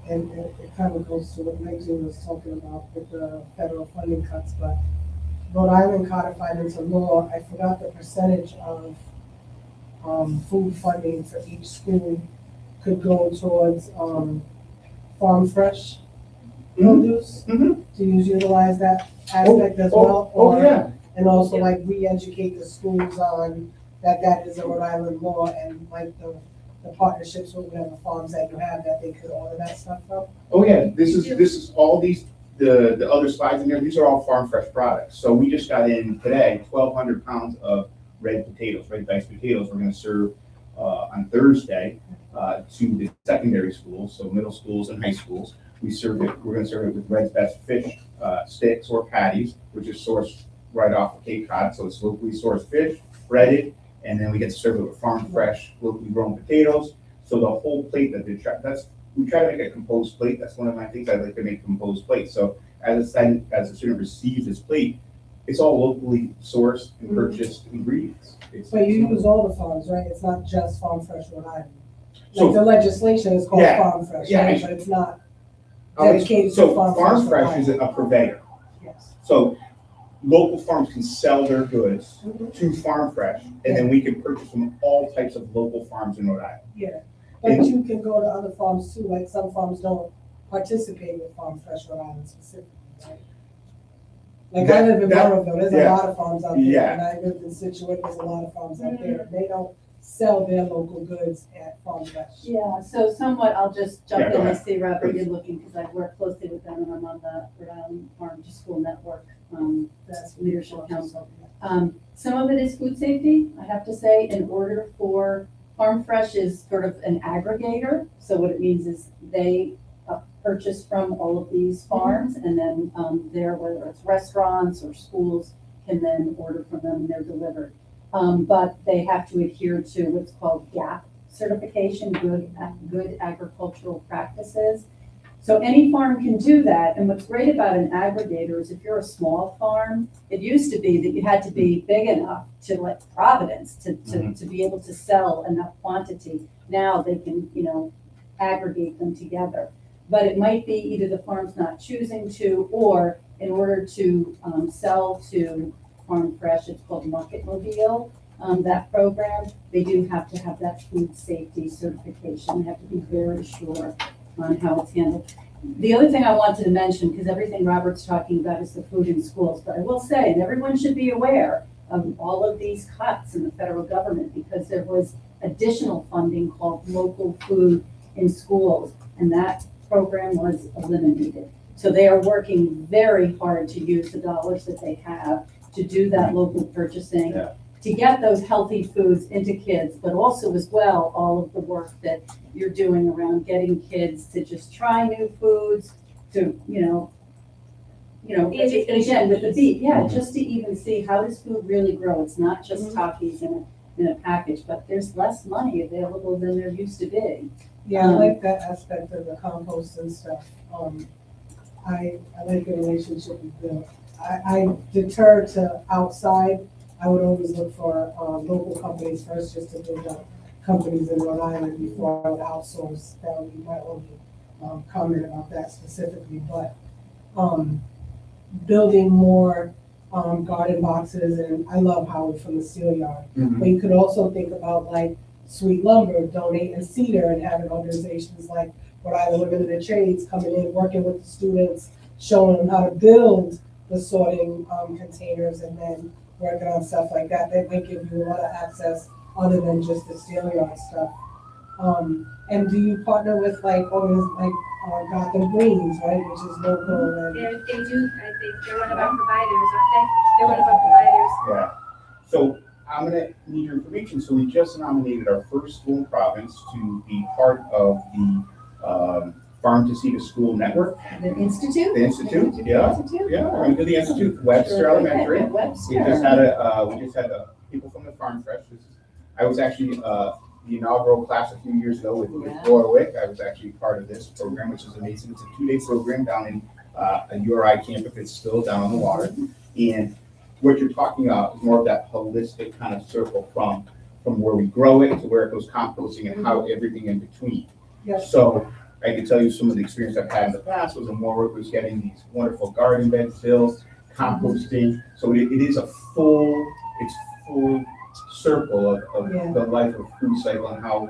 and it kind of goes to what Maxine was talking about with the federal funding cuts, but Rhode Island codified into law, I forgot the percentage of food funding for each school could go towards farm fresh produce. Mhm. Do you utilize that aspect as well? Oh, yeah. And also like re-educate the schools on that is a Rhode Island law and like the partnerships with whatever farms that you have that they could order that stuff from? Oh, yeah, this is all these, the other slides in there, these are all farm fresh products. So we just got in today, 1,200 pounds of red diced potatoes. We're gonna serve on Thursday to the secondary schools, so middle schools and high schools. We're gonna serve it with Red's Best fish sticks or patties, which is sourced right off of Cape Cod. So it's locally sourced fish, breaded, and then we get to serve it with farm fresh, locally grown potatoes. So the whole plate that we try to make a composed plate. That's one of my things. I like to make composed plates. So as a student receives this plate, it's all locally sourced and purchased ingredients. But you use all the farms, right? It's not just Farm Fresh Rhode Island. So- Like the legislation is called Yeah, Farm Fresh, yeah, right? But it's not dedicated to So Farm Farm Fresh Rhode Fresh is a Island. purveyor. Yes. So local farms can sell their goods to Farm Fresh, and then we can purchase from all types of local farms in Rhode Island. Yeah, but you can go to other farms too, like some farms don't participate with Farm Fresh Rhode Island specifically, right? Like I live in Burrillville, there's a yeah. lot of farms out there, Yeah. and I lived in Situate, there's a lot of farms out there, they don't sell their local goods at Farm Fresh. Yeah, so somewhat, I'll just jump Yeah, in go and ahead. see, Robert, you're Please. looking, because I work closely with them and I'm on the Rhode Island Farm to School Network, that's Leadership Council. Some of it is food safety, I have to say, in order for, Farm Fresh is sort of an aggregator. So what it means is they purchase from all of these farms and then there, whether it's restaurants or schools, can then order from them and they're delivered. But they have to adhere to what's called GAP certification, good agricultural practices. So any farm can do that. And what's great about an aggregator is if you're a small farm, it used to be that you had to be big enough to, like Providence, to be able to sell enough quantity. Now they can, aggregate them together. but it might be either the farm's not choosing to, or in order to sell to Farm Fresh, it's called Market Mobile, that program, they do have to have that food safety certification. They have to be very sure on how it's handled. The other thing I wanted to mention, because everything Robert's talking about is the food in schools, but I will say, and everyone should be aware of all of these cuts in the federal government, because there was additional funding called local food in schools, and that program was eliminated. So they are working very hard to use the dollars that they have to do that local purchasing, to get those healthy foods into kids, but also as well, all of the work that you're doing around getting kids to just try new foods, to, and again, with the beef, just to even see how does food really grow. It's not just Takis in a package, but there's less money available than there used to be. Yeah, I like that aspect of the compost and stuff. I like the relationship with Bill. I deter to outside. I would always look for local companies first, just to build up companies in Rhode Island before I would outsource. That would be my only comment about that specifically. But building more garden boxes, and I love Howard from the Steel Yard. But you could also think about like Sweet Lumber, donating cedar, and having organizations like Rhode Island Women in the Trades coming in, working with the students, showing them how to build the sorting containers, and then working on stuff like that. That might give you a lot of access other than just the Steel Yard stuff. And do you partner with like Gotham Greens, right, which is local? And They do, I think, they're one of our providers, aren't they? They're one of our providers. Yeah. So I'm gonna need your information. So we just nominated our first school in Providence to be part of the Farm to Seed a School Network. The Institute? The Institute, yeah. Yeah, we're gonna do the Institute, Webster Elementary. Webster. We just had people from the Farm Fresh. I was actually the inaugural class a few years ago with Warwick. I was actually part of this program, which is amazing. It's a 2-day program down in a URI campus. It's still down on the water. And what you're talking about is more of that holistic kind of circle from where we grow it to where it goes composting and how everything in between. Yes. So I can tell you some of the experience I've had in the past was in Warwick was getting these wonderful garden beds built, composting. So it is a full circle of the life of food cycle, and how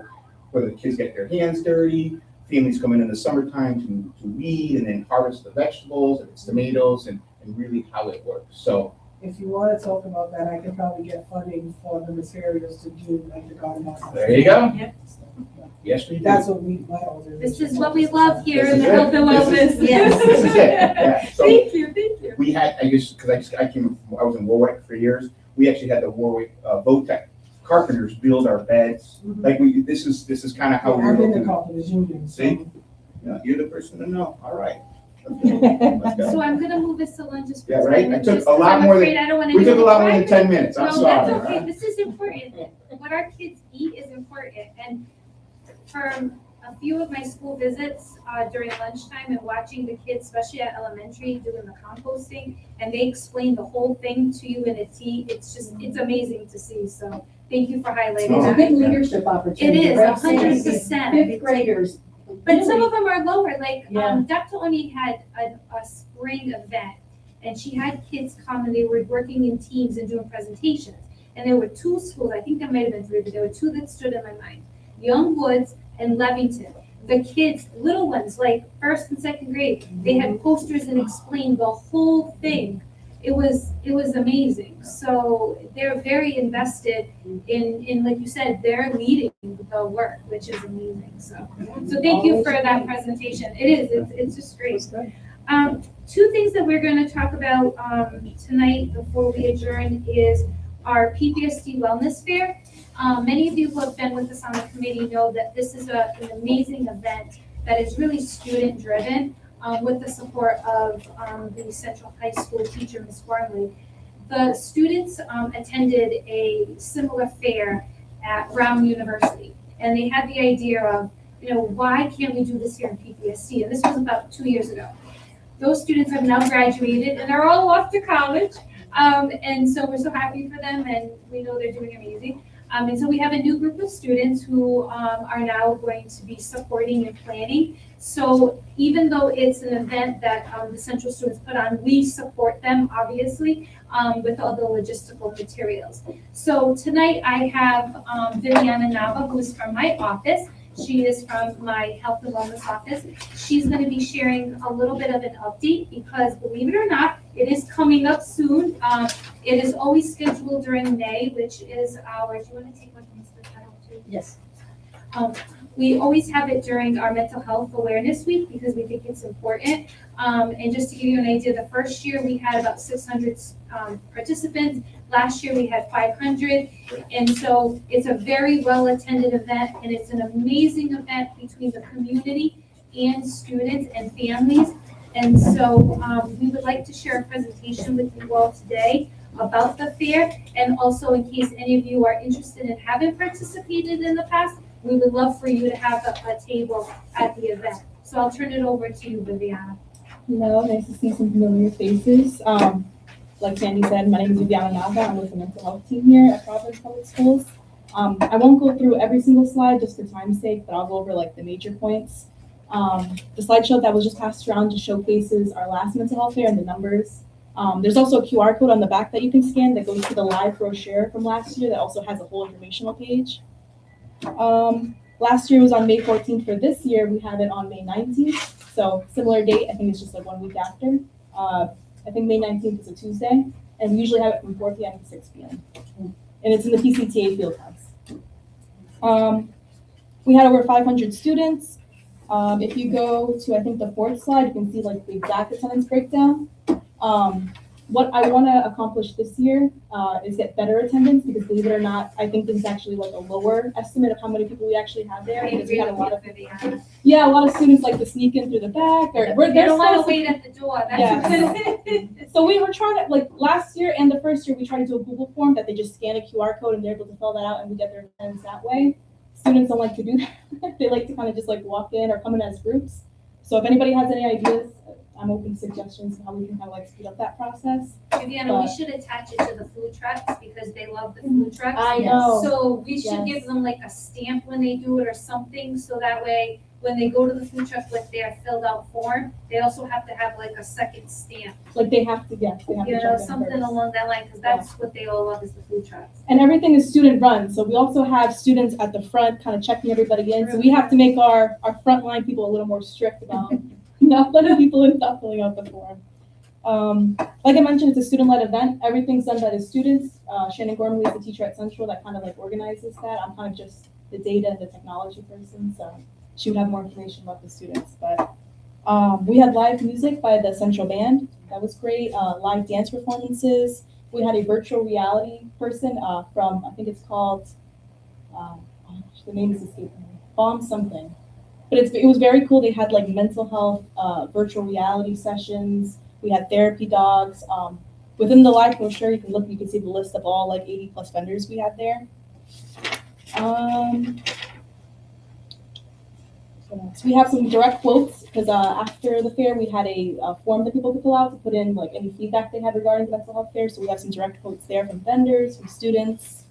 whether the kids get their hands dirty, families come in the summertime to weed and then harvest the vegetables, and it's tomatoes, and really how it works. So if you want to talk about that, I could probably get funding for the materials to do like the garden boxes. there you go. Yep. Yes, we do. That's what we, my organization. This is what we love here This in is the it. health and This is- wellness. Yes. This is it. Yeah. So Thank you. we had, I was in Warwick for years. We actually had the Warwick Votech carpenters build our beds. Like this is kind of how we were I'm in the looking. carpenters union. See? Yeah, you're the person to know. All right. Let's go. So I'm gonna move this to lunch just. Yeah, because right? I'm I took just- a lot I'm more than- afraid I don't want We took a anyone lot more than driving. 10 minutes. I'm No, sorry. that's all okay. right? This is important. What our kids eat is important. And from a few of my school visits during lunchtime and watching the kids, especially at elementary, doing the composting, and they explain the whole thing to you in a tea, it's amazing to see. So thank you for highlighting It's a that. big leadership opportunity. It is, right? 100%. Fifth graders. But some of them are lower, like, Yeah. Dr. Oni had a spring event, and she had kids come, and they were working in teams and doing presentations. And there were 2 schools, I think there might have been 3, but there were 2 that stood in my mind, Young Woods and Levington. The kids, little ones, like 1st and 2nd grade, they had posters and explained the whole thing. It was amazing. So they're very invested in, like you said, they're leading the work, which is amazing. So thank you for that presentation. It's just great. 2 things that we're going to talk about tonight before we adjourn is our PPSD Wellness Fair. Many of you who have been with us on the committee know that this is an amazing event that is really student-driven. With the support of the Central High School teacher, Ms. Warmley. The students attended a similar fair at Brown University, and they had the idea of, why can't we do this here in PPSC? And this was about 2 years ago. Those students have now graduated, and they're all off to college, and so we're so happy for them, and we know they're doing amazing. And so we have a new group of students who are now going to be supporting and planning. So even though it's an event that the Central students put on, we support them, obviously, with all the logistical materials. So tonight I have Viviana Nava, who is from my office. She is from my health and wellness office. She's going to be sharing a little bit of an update because, believe it or not, it is coming up soon. It is always scheduled during May, which is our, do you want to take one from Mr. Kettle too? Yes. We always have it during our mental health awareness week because we think it's important. And just to give you an idea, the first year we had about 600 participants. Last year we had 500. And so it's a very well-attended event, and it's an amazing event between the community and students and families. And so we would like to share a presentation with you all today about the fair, and also in case any of you are interested and haven't participated in the past, we would love for you to have a table at the event. So I'll turn it over to you, Viviana. Hello, nice to see some familiar faces. Like Sandy said, my name is Viviana Nava. I'm with the mental health team here at Providence Public Schools. I won't go through every single slide just for time's sake, but I'll go over like the major points. The slideshow that was just passed around just showcases our last mental health fair and the numbers. There's also a QR code on the back that you can scan that goes to the live brochure from last year that also has a whole informational page. Last year was on May 14th. For this year, we have it on May 19th. So similar date, I think it's just like 1 week after. I think May 19th is a Tuesday, and we usually have it from 4 p.m. to 6 p.m. And it's in the PCTA field house. We had over 500 students. If you go to, I think, the 4th slide, you can see like the exact attendance breakdown. What I want to accomplish this year is get better attendance, because believe it or not, I think this is actually like a lower estimate of how many people we actually have there. Because we had a lot of, a lot of students like to sneak in through the back, or They don't want to wait at the door. That's So we were trying to, like last year and the first year, we tried to do a Google form that they just scan a QR code and they're able to fill that out and we get their attendance that way. Students don't like to do that. They like to kind of just like walk in or come in as groups. So if anybody has any ideas, I'm open to suggestions on how we can kind of like speed up that process. Viviana, we should attach it to the food trucks because they love the food trucks. I know. So we should give them like a stamp when they do it or something, so that way when they go to the food truck with their filled out form, they also have to have like a second stamp. Like they have to, yes, they have to You know, jump in something first. along that line, because that's what they all love is the food trucks. And everything is student run. So we also have students at the front kind of checking everybody in. So we have to make our frontline people a little more strict about not letting people in without filling out the form. Like I mentioned, it's a student-led event. Everything's done by the students. Shannon Gormley is the teacher at Central that kind of like organizes that. I'm kind of just the data and the technology person, so she would have more information about the students. But we had live music by the Central Band. That was great. Live dance performances. We had a virtual reality person from, I think it's called, the name is escaping me, Bomb something. But it was very cool. They had like mental health virtual reality sessions. We had therapy dogs. Within the live brochure, you can look, you can see the list of all like 80 plus vendors we had there. So we have some direct quotes because after the fair, we had a form that people could fill out to put in like any feedback they had regarding the mental health fair. So we have some direct quotes there from vendors, from students.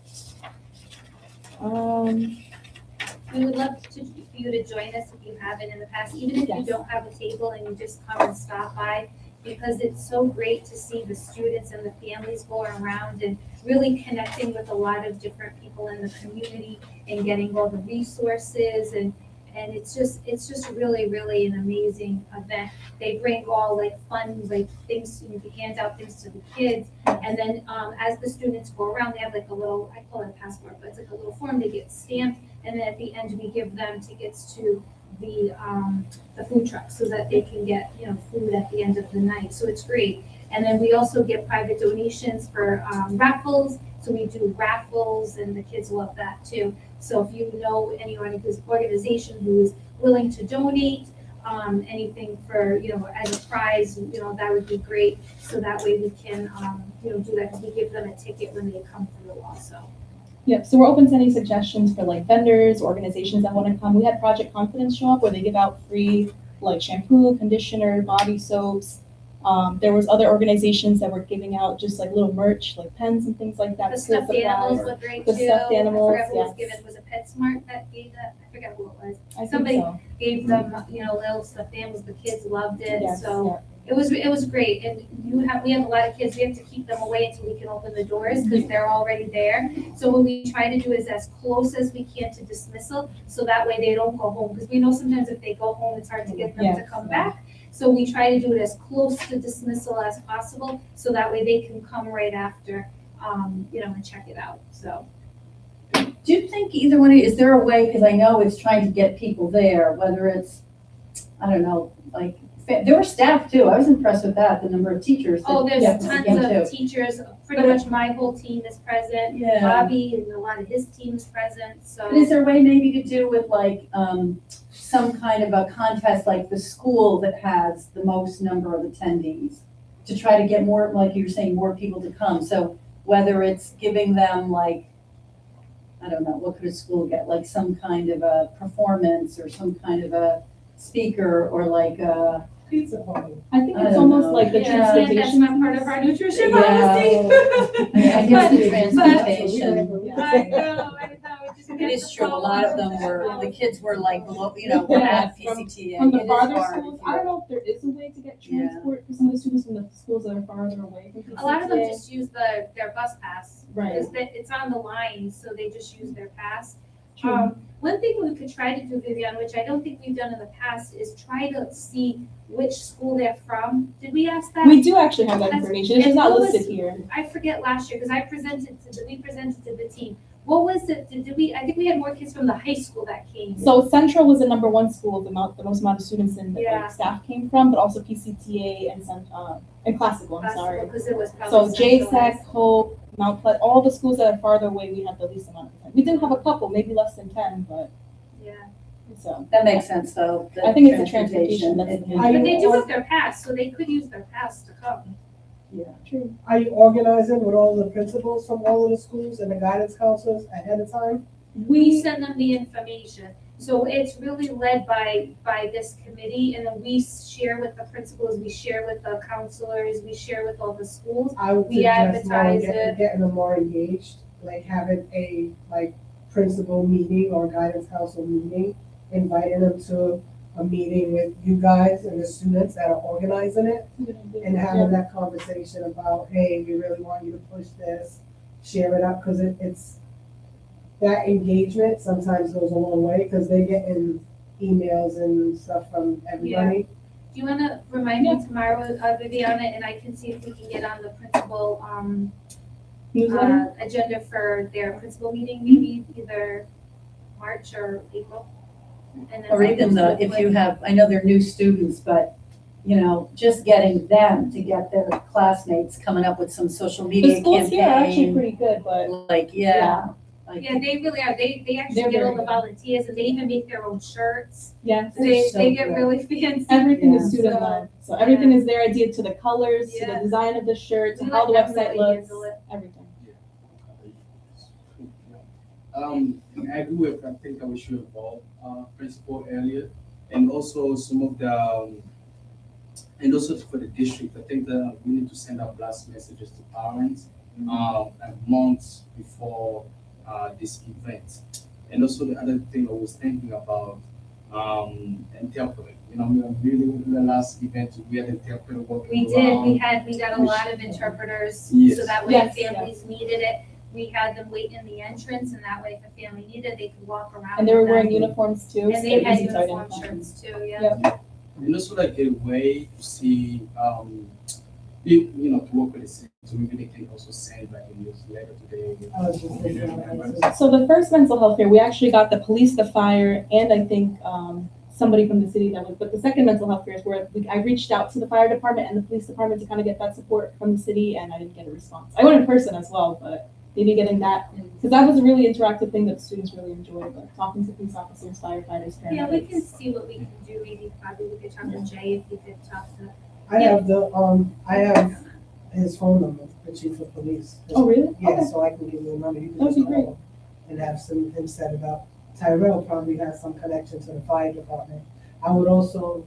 We would love for you to join us if you haven't in the past, even if you don't have a table and you just come and stop by, because it's so great to see the students and the families going around and really connecting with a lot of different people in the community and getting all the resources, and it's just really, really an amazing event. They bring all like fun like things, you hand out things to the kids, and then as the students go around, they have like a little, I call it a passport, but it's like a little form, they get stamped, and then at the end we give them tickets to the food truck so that they can get, you know, food at the end of the night. So it's great. And then we also get private donations for raffles. So we do raffles, and the kids love that too. So if you know anyone who's organization who is willing to donate anything for, you know, as a prize, you know, that would be great. So that way we can, you know, do that, because we give them a ticket when they come through also. Yeah, so we're open to any suggestions for like vendors, organizations that want to come. We had Project Confidence show up where they give out free like shampoo, conditioner, body soaps. There was other organizations that were giving out just like little merch, like pens and things like that. The school stuffed animals supplies. look great The too. stuffed animals, I forgot who was yes. given, was it PetSmart that gave that? I forgot who it was. I think Somebody so. gave them, little stuffed animals, the kids loved it, Yes, so it was great. And we have a lot of kids, we have to keep them away until we can open the doors, because they're already there. So what we try to do is as close as we can to dismissal, so that way they don't go home, because we know sometimes if they go home, it's hard to get them to come back. So we try to do it as close to dismissal as possible, so that way they can come right after, and check it out, so. Do you think either one, is there a way, because I know it's trying to get people there, whether it's, I don't know, like, there were staff too, I was impressed with that, the number of teachers. Oh, that there's came tons too. of teachers, pretty much my whole team is present. Yeah. Bobby and a lot of his team is present, so. But is there a way maybe to do with like, some kind of a contest, like the school that has the most number of attendees? To try to get more, like you were saying, more people to come, so whether it's giving them like, I don't know, what could a school get, like some kind of a performance or some kind of a speaker or like a. Pizza party. I think I it's don't almost know. like the Yeah, transportation. that's not part of our nutrition Yeah. policy. I guess the But- transportation. I know, it just It gets is true, a lot of them were, the kids were like, below, Yeah, at from- PCTA. From the It is farther hard schools, if you- I don't know if there is a way to get Yeah. transport for some of the students from the schools that are farther away from PCTA. A lot of them just use their bus pass. Right. Because it's on the line, so they just use their pass. True. One thing we could try to do, Vivian, which I don't think we've done in the past, is try to see which school they're from. Did we ask that? We do actually have that That's- information, it's just and not what was- listed here. I forget last year, because we presented to the team. What was it, I think we had more kids from the high school that came. So Central was the number one school, the most amount of students and Yeah. staff came from, but also PCTA and Classical, I'm sorry. Because it was So probably JSAC, centralized. Hope, Mount Pleasant, all the schools that are farther away, we have the least amount of time. We did have a couple, maybe less than 10, but, Yeah. so. That makes sense, though. I think it's the transportation that's It- the I- But they do have their pass, so they could use their pass to come. Yeah. True. Are you organizing with all the principals from all of the schools and the guidance counselors ahead of time? We send them the information. So it's really led by this committee, and then we share with the principals, we share with the counselors, we share with all the schools. I would We suggest more advertise it. getting them more engaged, like having a principal meeting or guidance council meeting, inviting them to a meeting with you guys and the students that are organizing it, and having that conversation about, hey, we really want you to push this, share it up, because it's, that engagement sometimes goes a long way, because they get in emails and stuff from everybody. Do you wanna remind me tomorrow, Viviana, and I can see if we can get on the principal, Newsletter? agenda for their principal meeting, maybe either March or April? And then Or even if you have, I know they're new students, but, just getting them to get their classmates coming up with some social media The schools here are actually campaign. pretty good, but Like, yeah. Like, Yeah, they really are. They actually They're get all very the good. volunteers, and they even make their own shirts. yes, They so get good. really fancy. everything is Yeah. student led. So everything is their idea, to the colors, to Yeah. the design of the shirt, to We how the let them website really looks, handle it. everything. I agree with, I think that we should involve principal earlier, and also some of the, and also for the district, I think that we need to send out blast messages to parents months before this event. And also the other thing I was thinking about, interpreting. Really the last event we had interpreter working We did. around. We got a lot of interpreters, Yes. so that way Yes, if families needed it, we had them wait in the entrance, and that way if a family needed, they could walk around. And they were with wearing them. uniforms too. And so they they're had easy to uniform identify. shirts too, yeah. Yep. And also like a way to see, to work with the city, so maybe they can also send like a newsletter today. I was just thinking about that. So the first mental health fair, we actually got the police, the fire, and I think somebody from the city that was, but the second mental health fair is where I reached out to the fire department and the police department to kind of get that support from the city, and I didn't get a response. I went in person as well, but maybe getting that, because that was a really interactive thing that the students really enjoyed, like talking to police officers, firefighters, paramedics. Yeah, we can see what we can do. Maybe probably we could talk to Jay if he could talk to. I have his phone number, the chief of police. Oh, really? Yeah, Okay. so I can give you a number, you can That'd just be great. call him and have him set it up. Tyrell probably has some connection to the fire department. I would also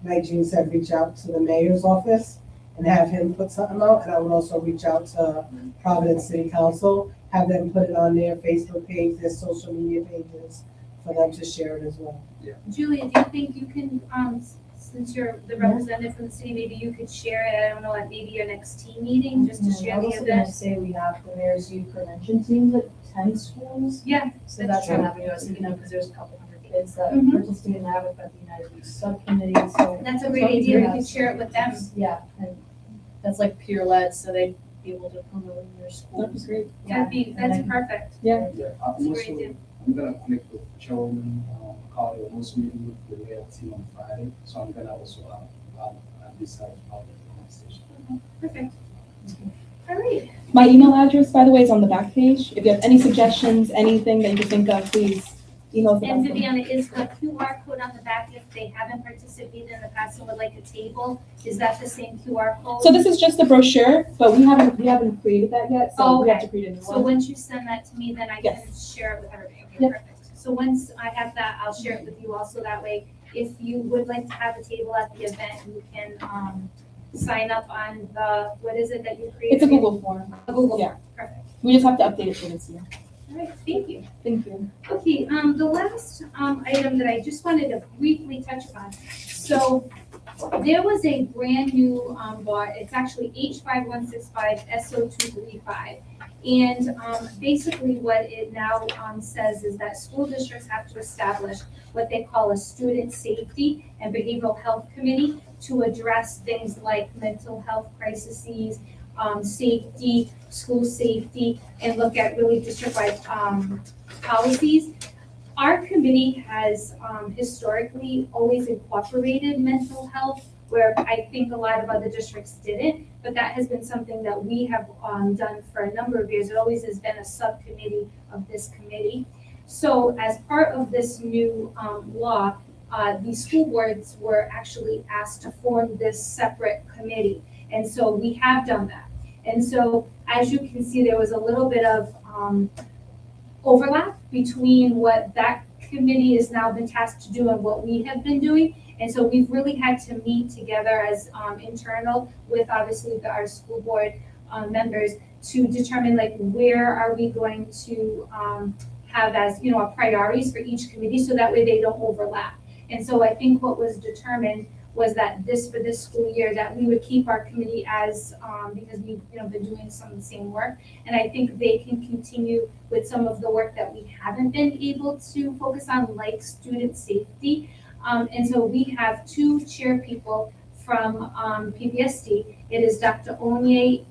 like Jean said, reach out to the mayor's office and have him put something out. And I would also reach out to Providence City Council, have them put it on their Facebook page, their social media pages, for them to share it as well. Julia, do you think you can, since you're the representative from the city, maybe you could share it, I don't know, at maybe your next team meeting, just to share I the was also gonna event? say we have the mayor's youth prevention teams at 10 schools. Yeah, So that's that's what true. happened to us, you know, because there's a couple hundred kids that Mhm. participate in that. We've got the United Youth Subcommittee, so. That's a great idea, we could share it with them. Yeah, and that's like peer led, so they'd be able to promote in their schools. That'd be great. That's perfect. Yeah. That's a great idea. I'm gonna connect with Chairwoman Carter, I'm also meeting with the mayor team on Friday, so I'm gonna also decide about the conversation. Perfect. All right. My email address, by the way, is on the back page. If you have any suggestions, anything that you can think of, please email us. And Viviana, is the QR code on the back if they haven't participated in the past and would like a table? Is that the same QR code? So this is just a brochure, but we haven't created that yet, so we have to create a new So one. once you send that to me, then I can Yes. share it with everybody. Okay, Yep. perfect. So once I have that, I'll share it with you also. That way, if you would like to have a table at the event, you can, sign up on the, what is it that you created? It's a Google form. A Google Yeah. form, perfect. We just have to update it for this year. All right, thank you. Thank you. Okay, the last, item that I just wanted to briefly touch upon. So there was a brand new, bar, it's actually H5165 SO235. And, basically what it now, says is that school districts have to establish what they call a student safety and behavioral health committee to address things like mental health crises, safety, school safety, and look at really district-wide policies. Our committee has historically always incorporated mental health, where I think a lot of other districts didn't, but that has been something that we have done for a number of years. It always has been a subcommittee of this committee. So as part of this new law, the school boards were actually asked to form this separate committee. And so we have done that. And so as you can see, there was a little bit of overlap between what that committee has now been tasked to do and what we have been doing. And so we've really had to meet together as internal with obviously our school board members to determine like where are we going to have as, you know, our priorities for each committee so that way they don't overlap. And so I think what was determined was that for this school year, that we would keep our committee as, because we've, you know, been doing some of the same work. And I think they can continue with some of the work that we haven't been able to focus on, like student safety. And so we have two chair people from PPSD. It is Dr. Onye,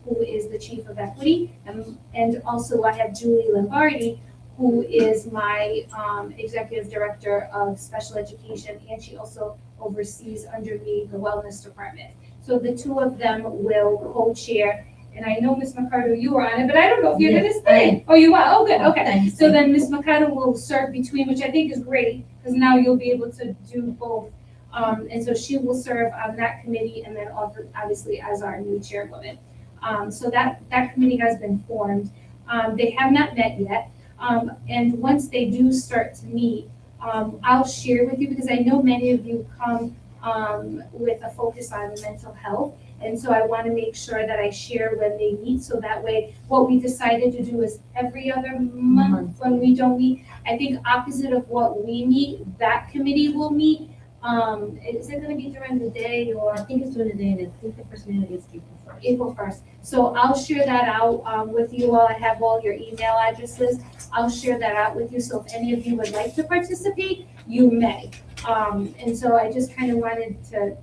who is the chief of equity, and also I have Julie Lombardi, who is my executive director of special education, and she also oversees under me the wellness department. So the two of them will co-chair, and I know Ms. Mercado, you were on it, but I don't know if you're gonna stay. Oh, you are, oh, good, okay. So then Ms. Mercado will serve between, which I think is great, because now you'll be able to do both. And so she will serve on that committee, and then obviously as our new chairwoman. So that committee has been formed. They have not met yet. And once they do start to meet, I'll share with you, because I know many of you come with a focus on mental health. And so I want to make sure that I share when they meet, so that way what we decided to do is every other month when we don't meet. I think opposite of what we meet, that committee will meet. Is it going to be during the day, or? I think it's during the day, and I think the first meeting is April 1st. So I'll share that out with you all. I have all your email addresses. I'll share that out with you. So if any of you would like to participate, you may. And so I just kind of wanted to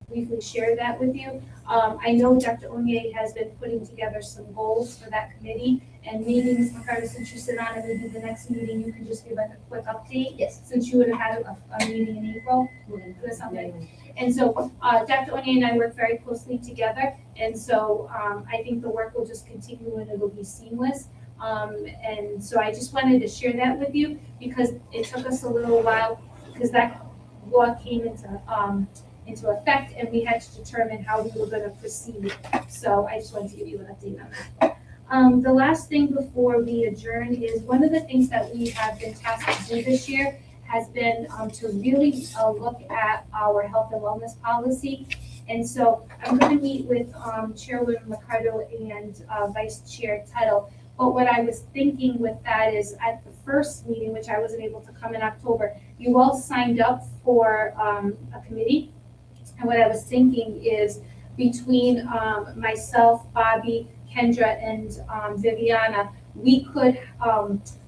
briefly share that with you. I know Dr. Onye has been putting together some goals for that committee, and maybe Ms. McCarter, since you sit on it, maybe the next meeting you can just give like a quick update. Yes. Since you would have had a meeting in April or something. And so Dr. Onye and I work very closely together, and so I think the work will just continue and it'll be seamless. And so I just wanted to share that with you, because it took us a little while, because that law came into effect, and we had to determine how we were going to proceed. So I just wanted to give you an update on that. The last thing before we adjourn is one of the things that we have been tasked to do this year has been to really look at our health and wellness policy. And so I'm going to meet with Chairwoman Ricardo and Vice Chair Tuttle. But what I was thinking with that is at the first meeting, which I wasn't able to come in October, you all signed up for a committee. And what I was thinking is between myself, Bobby, Kendra, and Viviana, we could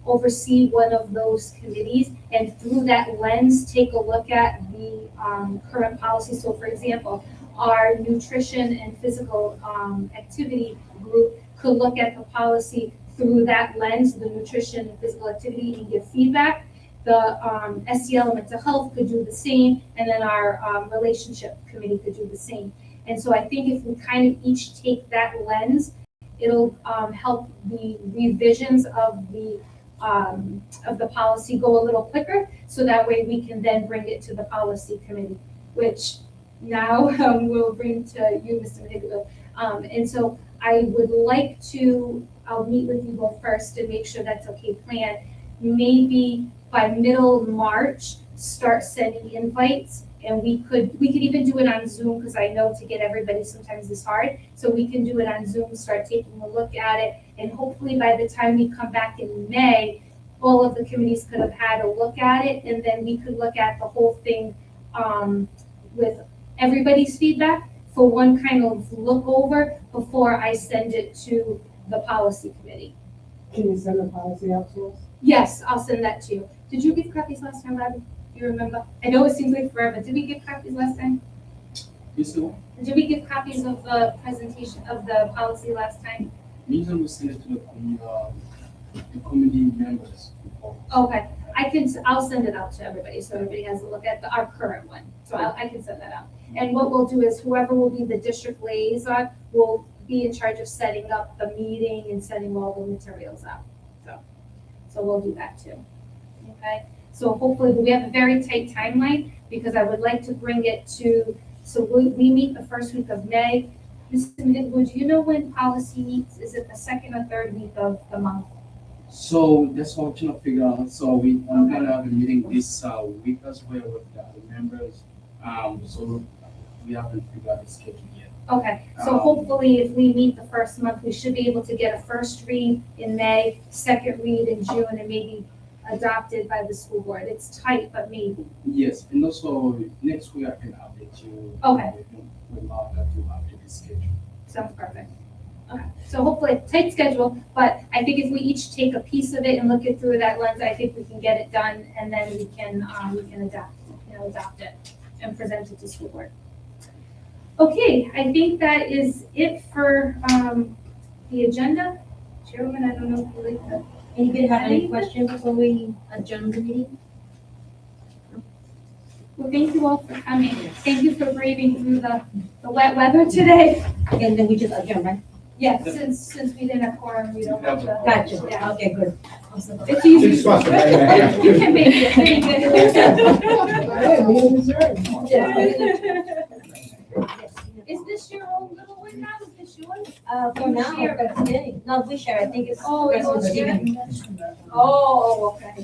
oversee one of those committees and through that lens, take a look at the current policy. So for example, our nutrition and physical activity group could look at the policy through that lens, the nutrition and physical activity, and give feedback. The SEL and mental health could do the same, and then our relationship committee could do the same. And so I think if we kind of each take that lens, it'll help the revisions of the policy go a little quicker, so that way we can then bring it to the policy committee, which now we'll bring to you, Mr. Manigula. And so I would like to, I'll meet with you both first to make sure that's okay plan. Maybe by middle of March, start sending invites, and we could even do it on Zoom, because I know to get everybody sometimes is hard. So we can do it on Zoom, start taking a look at it, and hopefully by the time we come back in May, all of the committees could have had a look at it, and then we could look at the whole thing with everybody's feedback for one kind of look over before I send it to the policy committee. Can you send the policy out to us? Yes, I'll send that to you. Did you give copies last time, Robbie? Do you remember? I know it seems like forever. Did we give copies last time? Yes, sir. Did we give copies of the presentation of the policy last time? Usually we send it to the committee members. Okay, I'll send it out to everybody, so everybody has a look at our current one. So I can send that out. And what we'll do is whoever will be the district liaison will be in charge of setting up the meeting and sending all the materials out. So we'll do that too. Okay, so hopefully we have a very tight timeline, because I would like to bring it to, so we meet the first week of May. Mr. Midwood, do you know when policy meets? Is it the second or third week of the month? So that's what I'm trying to figure out. So I'm gonna have a meeting this week as well with the other members. So we haven't figured out the schedule yet. Okay, so hopefully if we meet the first month, we should be able to get a first read in May, second read in June, and maybe adopted by the school board. It's tight, but maybe. Yes, and also next week I can update you. Okay. With Mark to update the schedule. Sounds perfect. Okay, so hopefully tight schedule, but I think if we each take a piece of it and look it through that lens, I think we can get it done, and then we can adopt it and present it to school board. Okay, I think that is it for the agenda. Chairwoman, I don't know if you like to. Anybody have any questions before we adjourn the meeting? Well, thank you all for coming. Thank you for braving through the wet weather today. And then we just adjourn, right? Yes, since we didn't have quorum, we don't have to. Gotcha. Yeah. Okay, good. It's easy. Just want to write it. You can make it very good. Is this your own little one now? Is this yours? For now, Share. but today, no, we share, I think it's. Oh, it's all Steven. shared? Oh, okay.